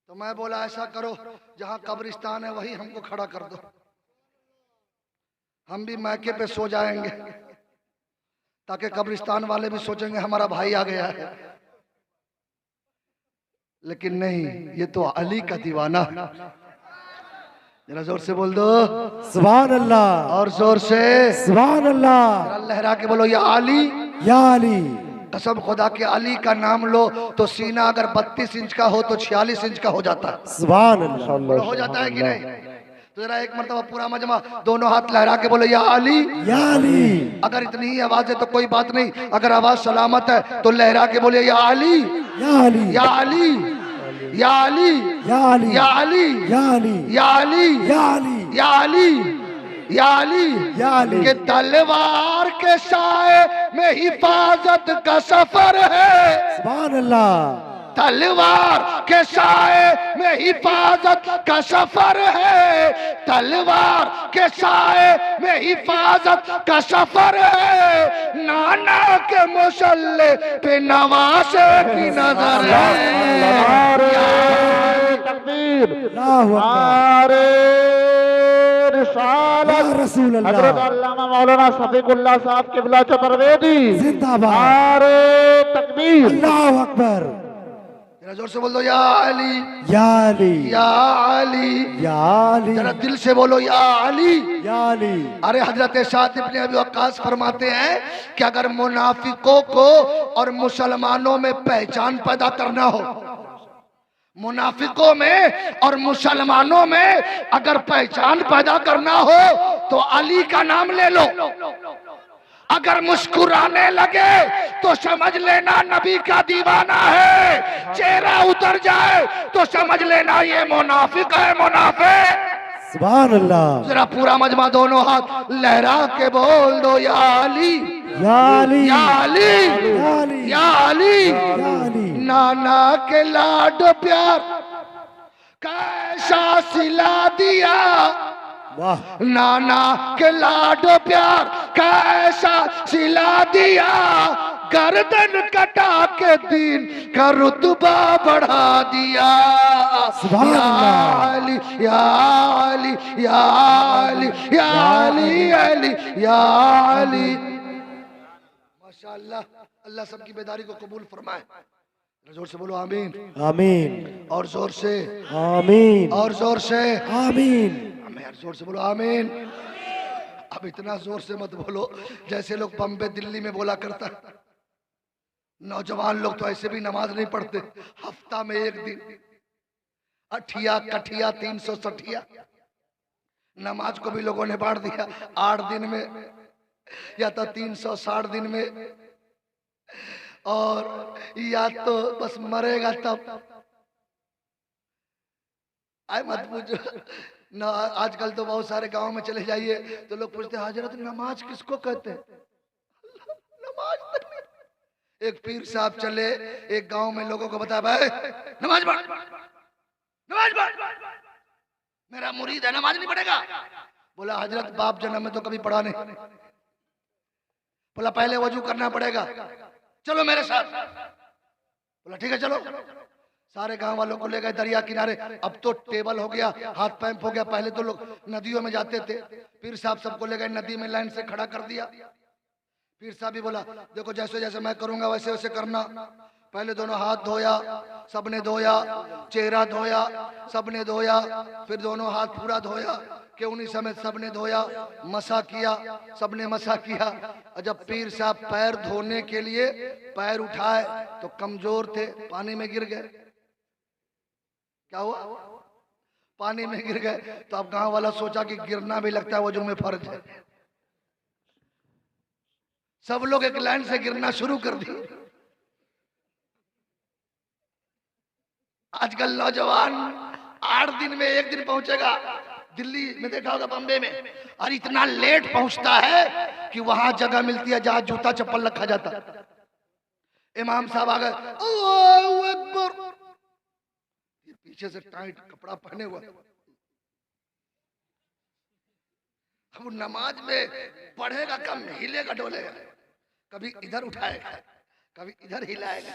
तो मैं बोला ऐसा करो, जहां कब्रिस्तान है वही हमको खड़ा कर दो, हम भी मैके पे सो जाएंगे, ताकि कब्रिस्तान वाले भी सोचेंगे हमारा भाई आ गया है। लेकिन नहीं, ये तो अली का दीवाना। जरा जोर से बोल दो सुभान अल्लाह, और जोर से सुभान अल्लाह। जरा लहरा के बोलो या अली, या अली। कसम खुदा के अली का नाम लो तो सीना अगर 32 इंच का हो तो 46 इंच का हो जाता है। सुभान अल्लाह, हो जाता है कि नहीं? तो जरा एक मरतबा पूरा मजमा दोनों हाथ लहरा के बोलो या अली, या अली। अगर इतनी ही आवाज है तो कोई बात नहीं, अगर आवाज सलामत है तो लहरा के बोले या अली, या अली, या अली, या अली, या अली, या अली, या अली, या अली, या अली, या अली। या अली के तलवार के साए में हिफाजत का सफर है। सुभान अल्लाह। तलवार के साए में हिफाजत का सफर है, तलवार के साए में हिफाजत का सफर है। नाना के मुसल्ले पे नवासे की नजर है। तकबीर, नारे रिसालत, रसूल अल्लाह। हज़रत अल्लामा मौलाना सफीकुल्लाह साहब क़िबला चतुर्वेदी जिंदाबाद। नारे तकबीर, अल्लाहु अकबर। जरा जोर से बोल दो या अली, या अली, या अली, या अली, जरा दिल से बोलो या अली, या अली। अरे हजरत साद इब्न अबी वक्कास फरमाते हैं कि अगर मुनाफिकों को और मुसलमानों में पहचान पैदा करना हो, मुनाफिकों में और मुसलमानों में अगर पहचान पैदा करना हो तो अली का नाम ले लो। अगर मुस्कुराने लगे तो समझ लेना नबी का दीवाना है, चेहरा उतर जाए तो समझ लेना ये मुनाफिक है, मुनाफिक। सुभान अल्लाह। जरा पूरा मजमा दोनों हाथ लहरा के बोल दो या अली, या अली, या अली, या अली, या अली। या अली। नाना के लाड प्यार कैसा सिला दिया, वाह। नाना के लाड प्यार कैसा सिला दिया, गर्दन कटा के दीन का रुतबा बढ़ा दिया। सुभान या अल्लाह। अली, या अली, या अली, या अली, अली, या अली। माशाअल्लाह, अल्लाह सबकी बेदारी को कबूल फरमाए। जोर से बोलो आमीन, आमीन, और जोर से आमीन, और जोर से आमीन। यार जोर से बोलो आमीन। अब इतना जोर से मत बोलो जैसे लोग बम्बे दिल्ली में बोला करता। नौजवान लोग तो ऐसे भी नमाज नहीं पढ़ते, हफ्ता में एक दिन अठिया कठिया 360 नमाज को भी लोगों ने बांट दिया 8 दिन में या तो 360 दिन में, और या तो बस मरेगा तब। आए मत पूछो ना, आजकल तो बहुत सारे गांव में चले जाइए तो लोग पूछते हैं हजरत नमाज किसको कहते हैं? नमाज नहीं। एक पीर साहब चले एक गांव में, लोगों को बताया भाई नमाज पढ़, नमाज पढ़, मेरा मुरीद है नमाज नहीं पढ़ेगा। बोला हजरत बाप जन्म में तो कभी पढ़ा नहीं। बोला पहले वजू करना पड़ेगा, चलो मेरे साथ। बोला ठीक है चलो। सारे गांव वालों को ले गए दरिया किनारे। अब तो टेबल हो गया, हाथ पंप हो गया। पहले तो लोग नदियों में जाते थे। पीर साहब सबको ले गए नदी में, लाइन से खड़ा कर दिया। पीर साहब भी बोला देखो जैसे जैसे मैं करूंगा वैसे वैसे करना। पहले दोनों हाथ धोया, सबने धोया, चेहरा धोया, सबने धोया, फिर दोनों हाथ पूरा धोया, केवनी समेत सबने धोया, मसा किया, सबने मसा किया। और जब पीर साहब पैर धोने के लिए पैर उठाए तो कमजोर थे, पानी में गिर गए। क्या हुआ? पानी में गिर गए। तो अब गांव वाला सोचा कि गिरना भी लगता है वजू में फर्ज है। सब लोग एक लाइन से गिरना शुरू कर दिए। आजकल नौजवान 8 दिन में 1 दिन पहुंचेगा। दिल्ली में देखा होगा, बम्बे में, और इतना लेट पहुंचता है कि वहां जगह मिलती है जहां जूता चप्पल रखा जाता। इमाम साहब आ गए, अल्लाहू अकबर, पीछे से टाइट कपड़ा पहने हुआ। अब नमाज में पढ़ेगा कम, हिलेगा डोलेगा, कभी इधर उठाएगा कभी इधर हिलाएगा।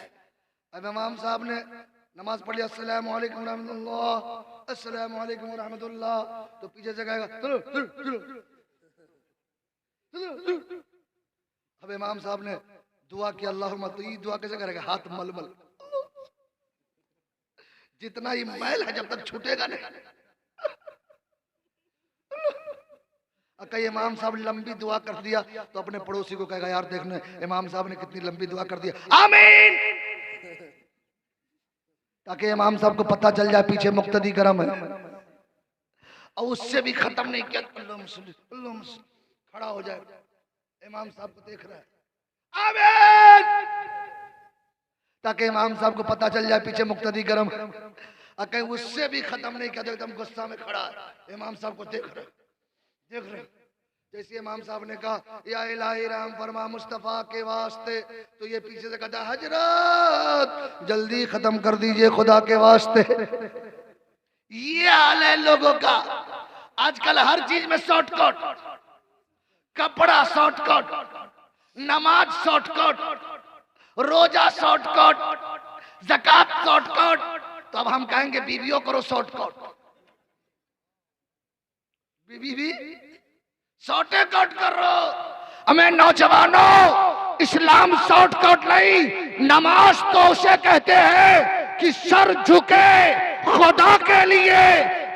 अब इमाम साहब ने नमाज पढ़ लिया, अस्सलामु अलैकुम रहमतुल्लाह, अस्सलामु अलैकुम रहमतुल्लाह, तो पीछे से कहेगा चलो चलो चलो चलो। अब इमाम साहब ने दुआ की, अल्लाहुम्मा, तो ये दुआ कैसे करेगा? हाथ मलमल, जितना ही मैल है जब तक छूटेगा नहीं। कई इमाम साहब लंबी दुआ कर दिया तो अपने पड़ोसी को कहेगा यार देखने इमाम साहब ने कितनी लंबी दुआ कर दिया, आमीन, ताकि इमाम साहब को पता चल जाए पीछे मुक्तदी गरम है। और उससे भी खत्म नहीं किया, अल्लाह खड़ा हो जाए, इमाम साहब को देख रहा है, आमीन, ताकि इमाम साहब को पता चल जाए पीछे मुक्तदी गरम है। और कहीं उससे भी खत्म नहीं किया तो एकदम गुस्सा में खड़ा है, इमाम साहब को देख रहे जैसे इमाम साहब ने कहा या इलाही राम फरमा मुस्तफा के वास्ते, तो ये पीछे से कहता हजरत जल्दी खत्म कर दीजिए खुदा के वास्ते। ये हाल है लोगों का आजकल, हर चीज में शॉर्टकट, कपड़ा शॉर्टकट, नमाज शॉर्टकट, रोजा शॉर्टकट, ज़कात शॉर्टकट। तो अब हम कहेंगे बीवियों करो शॉर्टकट, बीवी भी शॉर्टकट करो। हमें नौजवानों, इस्लाम शॉर्टकट नहीं, नमाज तो उसे कहते हैं कि सर झुके खुदा के लिए,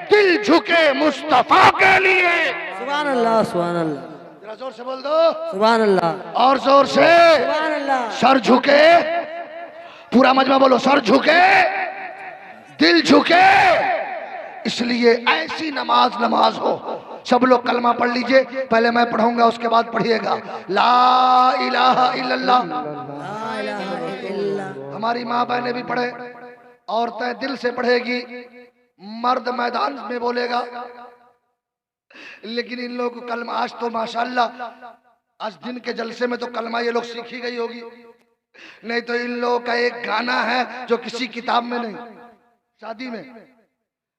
दिल झुके मुस्तफा के लिए। सुभान अल्लाह, सुभान अल्लाह। जरा जोर से बोल दो सुभान अल्लाह, और जोर से। सुभान अल्लाह। सर झुके, पूरा मजमा बोलो, सर झुके दिल झुके। इसलिए ऐसी नमाज हो। सब लोग कलमा पढ़ लीजिए, पहले मैं पढ़ूंगा उसके बाद पढ़िएगा। ला इलाहा इल्लल्लाह। हमारी माँ बहनें भी पढ़े, औरतें दिल से पढ़ेगी, मर्द मैदान में बोलेगा। लेकिन इन लोगों को कलमा, आज तो माशाल्लाह आज दिन के जलसे में तो कलमा ये लोग सीखी गई होगी, नहीं तो इन लोगों का एक गाना है जो किसी किताब में नहीं। शादी में,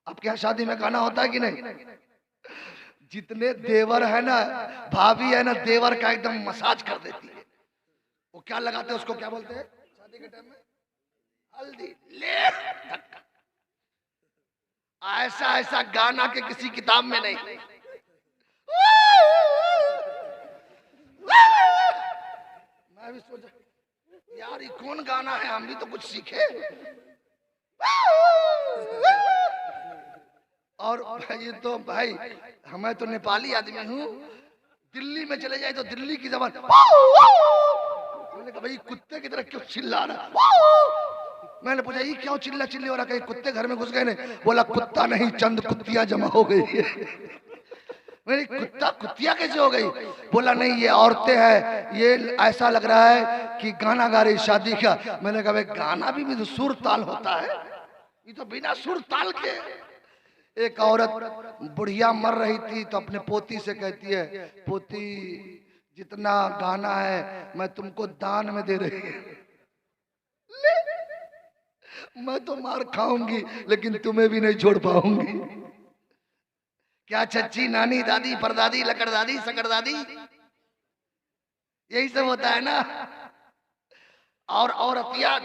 आपके यहाँ शादी में गाना होता है कि नहीं? जितने देवर है ना, भाभी है ना, देवर का एकदम मसाज कर देती है। वो क्या लगाते हैं उसको, क्या बोलते हैं शादी के टाइम में? हल्दी। ले ऐसा ऐसा गाना के किसी किताब में नहीं। मैं भी सोचा यार ये कौन गाना है, हम भी तो कुछ सीखे। और ये तो भाई, मैं तो नेपाली आदमी हूँ, दिल्ली में चले जाए तो दिल्ली की जबान। मैंने कहा भाई कुत्ते की तरह क्यों चिल्ला रहा? मैंने पूछा ये क्यों चिल्ला चिल्ली हो रहा, कहीं कुत्ते घर में घुस गए? नहीं, बोला कुत्ता नहीं, चंद कुत्तियां जमा हो गई है। मैंने कुत्ता कुत्तियां कैसे हो गई? बोला नहीं ये औरतें हैं, ये ऐसा लग रहा है कि गाना गा रही शादी का। मैंने कहा भाई गाना भी तो सुर ताल होता है, ये तो बिना सुर ताल के। एक औरत बुढ़िया मर रही थी तो अपने पोती से कहती है, पोती जितना गाना है मैं तुमको दान में दे रही हूं। मैं तो मार खाऊंगी लेकिन तुम्हें भी नहीं छोड़ पाऊंगी। क्या चच्ची, नानी, दादी, परदादी, लकड़दादी, सकड़दादी, यही सब होता है ना। और औरतिया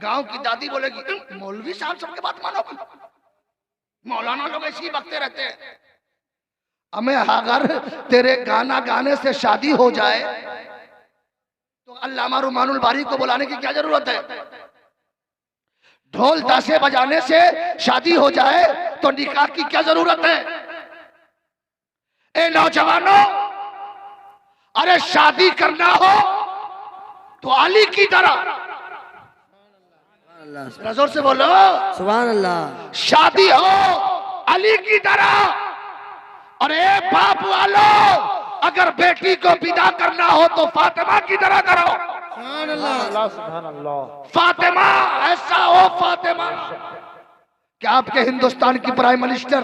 गांव की दादी बोलेगी मौलवी साहब सबके बात मानोगी, मौलाना लोग ऐसे ही बकते रहते हैं। हमें अगर तेरे गाना गाने से शादी हो जाए तो अल्लामा रुमानुल बारी को बुलाने की क्या जरूरत है? ढोल ताशे बजाने से शादी हो जाए तो निकाह की क्या जरूरत है? ए नौजवानों, अरे शादी करना हो तो अली की तरह, जोर से बोलो सुभान अल्लाह। शादी हो अली की तरह। अरे बाप वालों, अगर बेटी को विदा करना हो तो फातिमा की तरह करो। फातिमा ऐसा हो, फातिमा। क्या आपके हिंदुस्तान की प्राइम मिनिस्टर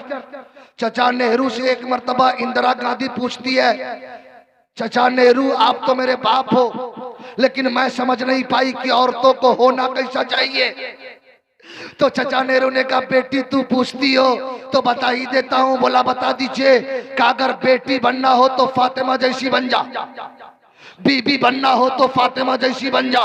चचा नेहरू से एक मर्तबा इंदिरा गांधी पूछती है, चचा नेहरू आप तो मेरे बाप हो, लेकिन मैं समझ नहीं पाई कि औरतों को होना कैसा चाहिए। तो चचा नेहरू ने कहा बेटी तू पूछती हो तो बता ही देता हूं। बोला बता दीजिए कि अगर बेटी बनना हो तो फातिमा जैसी बन जा, बीबी बनना हो तो फातिमा जैसी बन जा,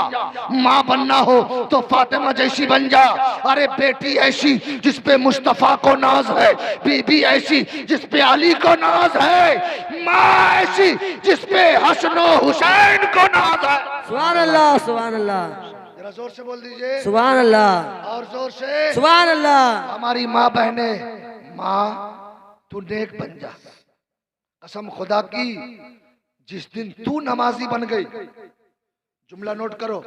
माँ बनना हो तो फातिमा जैसी बन जा। अरे बेटी ऐसी जिसपे मुस्तफा को नाज है, बीबी ऐसी जिसपे अली को नाज है, माँ ऐसी जिसपे हसनो हुसैन को नाज है। सुभान अल्लाह, सुभान अल्लाह। जरा जोर से बोल दीजिए सुभान अल्लाह, और जोर से सुभान अल्लाह। हमारी माँ बहने, माँ तू नेक बन जा। कसम खुदा की, जिस दिन तू नमाजी बन गई, जुमला नोट करो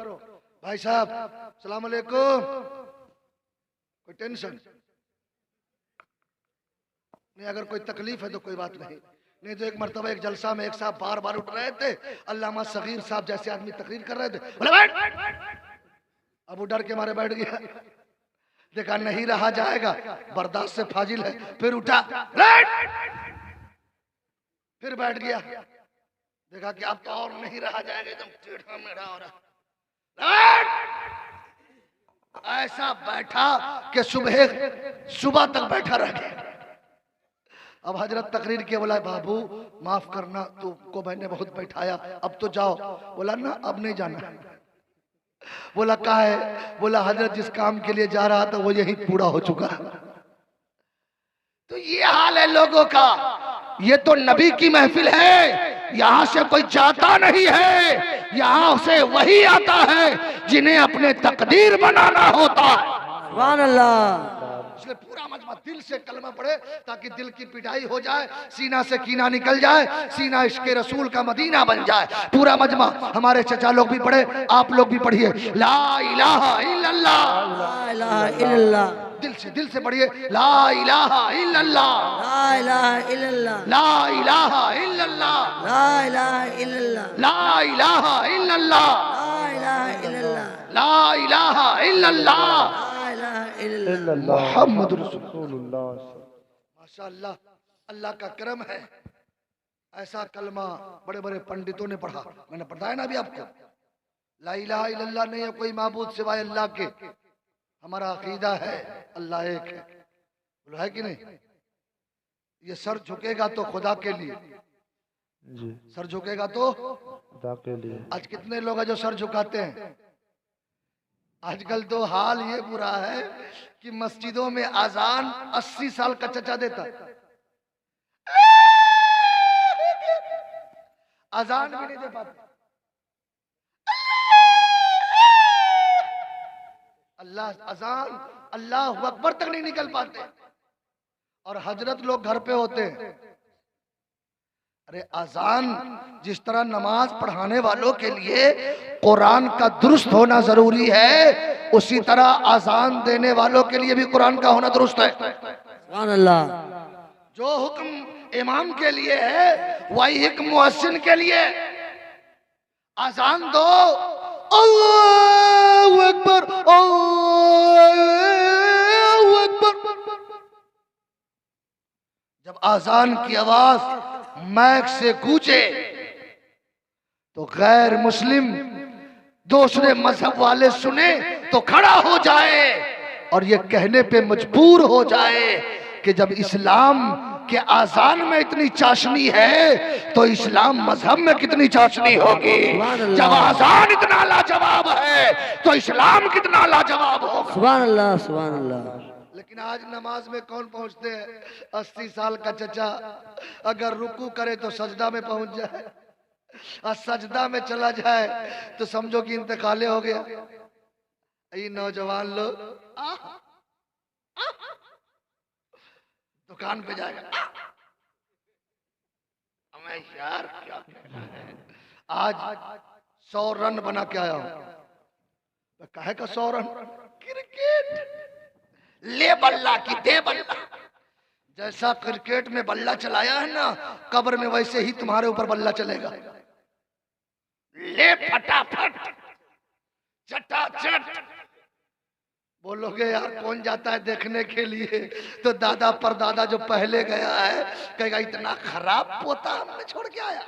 भाई साहब, सलाम अलैकुम, कोई टेंशन नहीं, अगर कोई तकलीफ है तो कोई बात नहीं। नहीं तो एक मर्तबा एक जलसा में एक साहब बार बार उठ रहे थे, अल्लामा सगीर साहब जैसे आदमी तकरीर कर रहे थे, बोले बैठ। अब वो डर के मारे बैठ गया, देखा नहीं रहा जाएगा, बर्दाश्त से फाजिल है, फिर उठा, फिर बैठ गया। देखा कि अब तो और नहीं रहा जाएगा, एकदम टेढ़ा मेढ़ा हो रहा। ऐसा बैठा कि सुबह तक बैठा रह गया। अब हजरत तकरीर किया, बोला बाबू माफ करना, तुमको मैंने बहुत बैठाया, अब तो जाओ। बोला ना अब नहीं जाना। बोला क्या है? बोला हजरत जिस काम के लिए जा रहा था वो यही पूरा हो चुका। तो ये हाल है लोगों का। ये तो नबी की महफिल है, यहाँ से कोई जाता नहीं है, यहाँ से वही आता है जिन्हें अपने तकदीर बनाना होता है। सुभान अल्लाह। इसलिए पूरा मजमा दिल से कलमा पढ़े ताकि दिल की पिटाई हो जाए, सीना से कीना निकल जाए, सीना इश्क़ रसूल का मदीना बन जाए। पूरा मजमा हमारे चचा लोग भी पढ़े, आप लोग भी पढ़िए, ला इलाहा इल्लल्लाह, ला इलाहा इल्लल्लाह। दिल से पढ़िए, ला इलाहा इल्लल्लाह, ला इलाहा इल्लल्लाह, ला इलाहा इल्लल्लाह, ला इलाहा इल्लल्लाह, ला इलाहा इल्लल्लाह, ला इलाहा इल्लल्लाह, ला इलाहा इल्लल्लाह, ला इलाहा इल्लल्लाह, मोहम्मद रसूलुल्लाह। माशाअल्लाह, अल्लाह का करम है। ऐसा कलमा बड़े बड़े पंडितों ने पढ़ा। मैंने बताया ना अभी आपको, ला इलाहा इल्लल्लाह नहीं है कोई माबूद सिवाय अल्लाह के। हमारा अकीदा है अल्लाह एक है। बोलो है कि नहीं? ये सर झुकेगा तो खुदा के लिए जी, सर झुकेगा तो खुदा के लिए। आज कितने लोग हैं जो सर झुकाते हैं? आजकल तो हाल ये बुरा है कि मस्जिदों में अजान 80 साल का चचा देता, अजान भी नहीं दे पाते। अल्लाह अजान अल्लाह अकबर तक नहीं निकल पाते। और हजरत लोग घर पे होते हैं। अरे अजान जिस तरह नमाज पढ़ाने वालों के लिए कुरान का दुरुस्त होना जरूरी है, उसी तरह अजान देने वालों के लिए भी कुरान का होना दुरुस्त है। सुभान अल्लाह। जो हुक्म इमाम के लिए है वही हुक्म मुअज्जिन के लिए। अजान दो, अल्लाहु अकबर, अल्लाहु अकबर। जब अजान की आवाज मैक से गूंजे तो गैर मुस्लिम दूसरे मजहब वाले सुने तो खड़ा हो जाए और ये कहने पे मजबूर हो जाए कि जब इस्लाम के आजान में इतनी चाशनी है तो इस्लाम मजहब में कितनी चाशनी होगी। जब आजान इतना लाजवाब है तो इस्लाम कितना लाजवाब होगा। सुभान अल्लाह, सुभान अल्लाह। लेकिन आज नमाज में कौन पहुंचते हैं? 80 साल का चचा अगर रुकू करे तो सजदा में पहुंच जाए, और सजदा में चला जाए तो समझो कि इंतकाले हो गया। ये नौजवान लोग दुकान पे जाएगा, हमें यार क्या कहना है, आज 100 रन बना के आया हूं। काहे का 100 रन? क्रिकेट ले बल्ला की दे बल्ला। जैसा क्रिकेट में बल्ला चलाया है ना कब्र में, वैसे ही तुम्हारे ऊपर बल्ला चलेगा। ले फटाफट चटाचट। बोलोगे यार कौन जाता है देखने के लिए? तो दादा परदादा जो पहले गया है कहेगा इतना खराब पोता हमने छोड़ के आया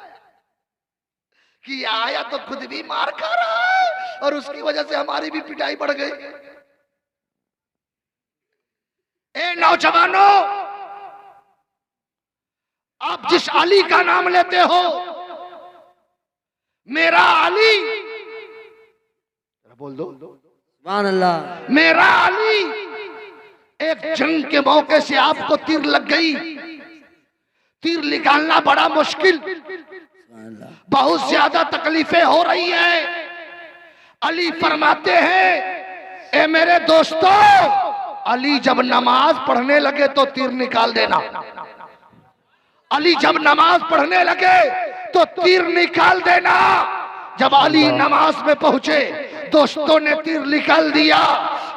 कि आया तो खुद भी मार खा रहा है और उसकी वजह से हमारी भी पिटाई बढ़ गई। ए नौजवानों, आप जिस अली का नाम लेते हो, मेरा अली, बोल दो सुभान अल्लाह। मेरा अली, एक जंग के मौके से आपको तीर लग गई, तीर निकालना बड़ा मुश्किल, बहुत ज्यादा तकलीफें हो रही है। अली फरमाते हैं, ए मेरे दोस्तों, अली जब नमाज पढ़ने लगे तो तीर निकाल देना। अली जब नमाज पढ़ने लगे तो तीर निकाल देना। जब अली नमाज में पहुंचे दोस्तों ने तीर निकाल दिया,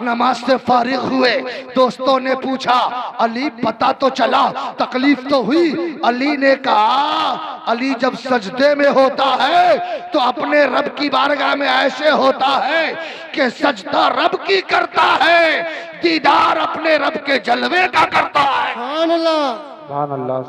नमाज से फारिग हुए। दोस्तों ने पूछा, अली पता तो चला, तकलीफ तो हुई? अली ने कहा, अली जब सजदे में होता है तो अपने रब की बारगाह में ऐसे होता है कि सजदा रब की करता है, दीदार अपने रब के जलवे का करता है। सुभान अल्लाह।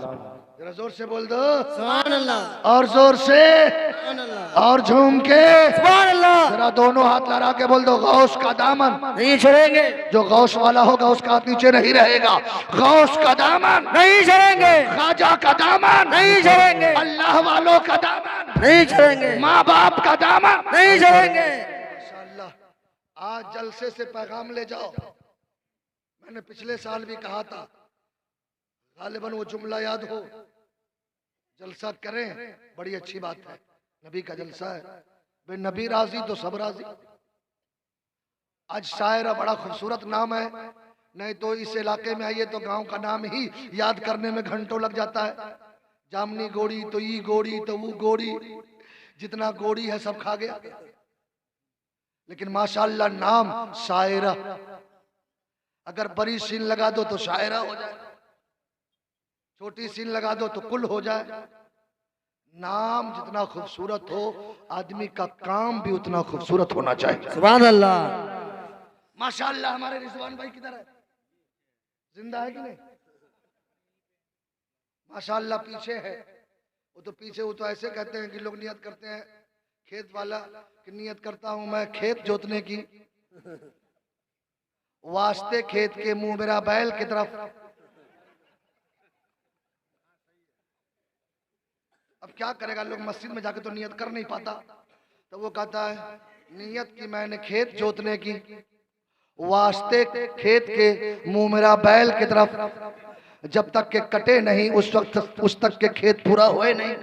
जरा जोर से बोल दो सुभान अल्लाह, और जोर से सुभान अल्लाह, और झूम के सुभान अल्लाह। जरा दोनों हाथ लड़ा के बोल दो गौस का दामन नहीं छोड़ेंगे, जो गौस वाला होगा उसका हाथ नीचे नहीं रहेगा। गौस का दामन नहीं छोड़ेंगे, खाजा का दामन नहीं छोड़ेंगे, अल्लाह वालों का दामन नहीं छोड़ेंगे, माँ बाप का दामन नहीं छोड़ेंगे। माशाअल्लाह। आज जलसे से पैगाम ले जाओ। मैंने पिछले साल भी कहा था, गालिबन वो जुमला याद हो, जलसा करें बड़ी अच्छी बात है, नबी का जलसा है, वे नबी राजी तो सब राजी। आज शायरा बड़ा खूबसूरत नाम है, नहीं तो इस इलाके में आइए तो गांव का नाम ही याद करने में घंटों लग जाता है। जामनी गोड़ी तो ई गोड़ी तो वो गोड़ी, जितना गोड़ी है सब खा गया। लेकिन माशाअल्लाह नाम शायरा, अगर बड़ी सीन लगा दो तो शायरा हो जाए, छोटी सीन लगा दो तो कुल हो जाए। नाम जितना खूबसूरत हो, आदमी का काम भी उतना खूबसूरत होना चाहिए। सुभान अल्लाह। माशाअल्लाह। हमारे रिजवान भाई किधर है, जिंदा है कि नहीं? माशाअल्लाह पीछे है। वो तो पीछे, वो तो ऐसे कहते हैं कि लोग नियत करते हैं खेत वाला कि नियत करता हूं मैं खेत जोतने की, वास्ते खेत के मुंह मेरा बैल की तरफ। अब क्या करेगा, लोग मस्जिद में जाके तो नियत कर नहीं पाता, तो वो कहता है नियत की मैंने खेत जोतने की, वास्ते खेत के मुंह मेरा बैल की तरफ, जब तक के कटे नहीं उस तक के खेत पूरा हुए नहीं।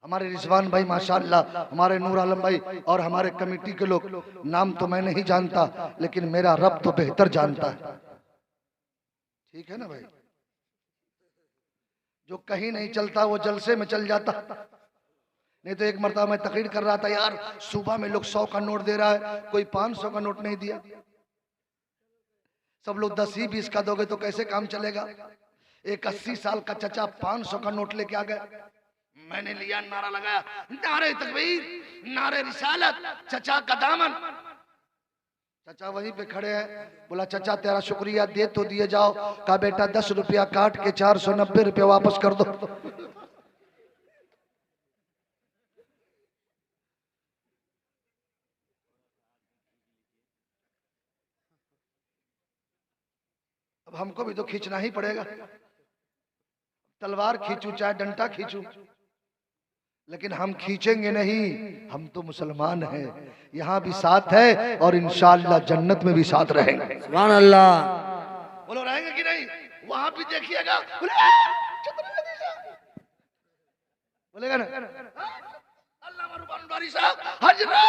हमारे रिजवान भाई माशाअल्लाह, हमारे नूर आलम भाई और हमारे कमेटी के लोग, नाम तो मैं नहीं जानता लेकिन मेरा रब तो बेहतर जानता है। ठीक है ना भाई? जो कहीं नहीं चलता वो जलसे में चल जाता। नहीं तो एक मरतबा मैं तकरीर कर रहा था, यार सुबह में लोग 100 का नोट दे रहा है, कोई 500 का नोट नहीं दिया। सब लोग 10 ही 20 का दोगे तो कैसे काम चलेगा? एक 80 साल का चचा 500 का नोट लेके आ गया, मैंने लिया, नारा लगाया, नारे तकबीर, नारे रिसालत, चचा का दामन। चचा वहीं पे खड़े हैं, बोला चाचा तेरा शुक्रिया, दे तो दिए जाओ। कहा बेटा 10 रुपया काट के 490 रुपया वापस कर दो। अब हमको भी तो खींचना ही पड़ेगा, तलवार खींचू चाहे डंडा खींचू, लेकिन हम खींचेंगे नहीं। हम तो मुसलमान हैं, यहाँ भी साथ है और इंशाअल्लाह जन्नत में भी साथ रहेंगे। सुभान अल्लाह। बोलो रहेंगे कि नहीं? वहां भी देखिएगा, बोलेगा ना अल्लाह रुबान बारी साहब हजरत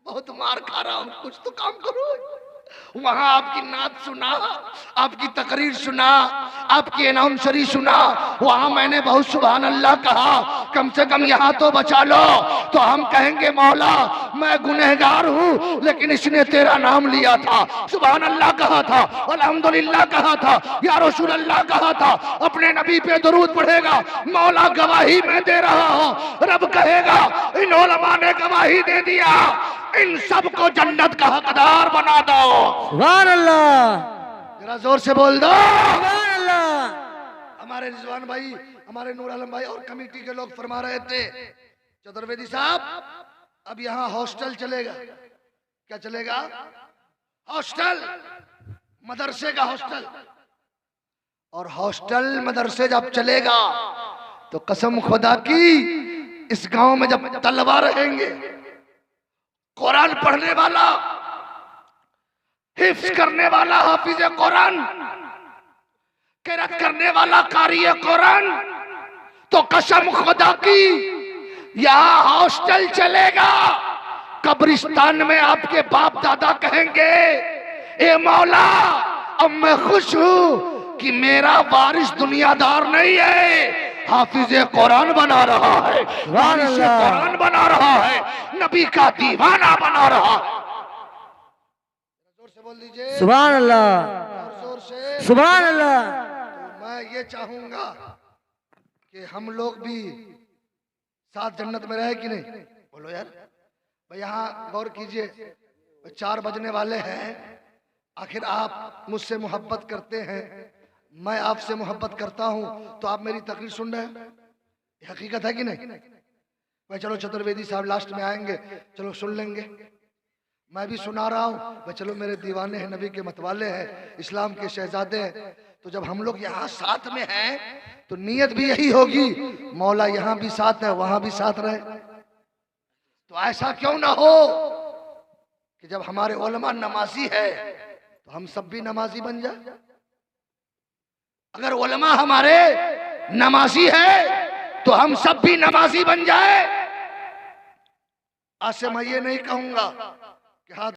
बहुत मार खा रहा हूँ, कुछ तो काम करो। वहां आपकी नात सुना, आपकी तकरीर सुना, आपकी अनाउंसरी सुना, वहां मैंने बहुत सुभान अल्लाह कहा, कम से कम यहाँ तो बचा लो। तो हम कहेंगे मौला मैं गुनहगार हूँ लेकिन इसने तेरा नाम लिया था, सुभान अल्लाह कहा था, अल्हम्दुलिल्लाह कहा था, या रसूल अल्लाह कहा था, अपने नबी पे दुरूद पढ़ेगा, मौला गवाही मैं दे रहा हूँ। रब कहेगा इन उलमा ने गवाही दे दिया, इन सबको जन्नत का हकदार बना दो। सुभान अल्लाह। जरा जोर से बोल दो सुभान अल्लाह। हमारे रिजवान भाई, हमारे नूर आलम भाई और कमेटी के लोग फरमा रहे थे, चतुर्वेदी साहब अब यहाँ हॉस्टल चलेगा। क्या चलेगा? हॉस्टल, मदरसे का हॉस्टल। और हॉस्टल मदरसे जब चलेगा तो कसम खुदा की इस गांव में जब तलबा रहेंगे, कुरान पढ़ने वाला, हिफ्ज करने वाला हाफिज कुरान, किरात करने वाला कारी कुरान, तो कसम खुदा की यहाँ हॉस्टल चलेगा। कब्रिस्तान में आपके बाप दादा कहेंगे ए मौला अब मैं खुश हूँ कि मेरा वारिस दुनियादार नहीं है, हाफिज कुरान बना रहा है, वारिस कुरान बना रहा है, नबी का दीवाना बना रहा है। जोर से बोल दीजिए सुभान अल्लाह। जोर से सुभान अल्लाह। तो मैं ये चाहूंगा कि हम लोग भी साथ जन्नत में रहे कि नहीं? बोलो यार भाई, यहाँ गौर कीजिए, 4 बजने वाले हैं, आखिर आप मुझसे मोहब्बत करते हैं, मैं आपसे मोहब्बत करता हूं तो आप मेरी तकरीर सुन रहे हैं, ये हकीकत है कि नहीं? भाई चलो चतुर्वेदी साहब लास्ट में आएंगे, चलो सुन लेंगे। मैं भी सुना रहा हूं भाई, चलो मेरे दीवाने हैं, नबी के मतवाले हैं, इस्लाम के शहजादे हैं। तो जब हम लोग यहाँ साथ में हैं तो नीयत भी यही होगी, मौला यहाँ भी साथ है वहां भी साथ रहे। तो ऐसा क्यों ना हो कि जब हमारे उलमा नमाजी है तो हम सब भी नमाजी बन जाए। अगर उलमा हमारे नमाजी है तो हम सब भी नमाजी बन जाए। आज से मैं ये नहीं कहूंगा कि हाथ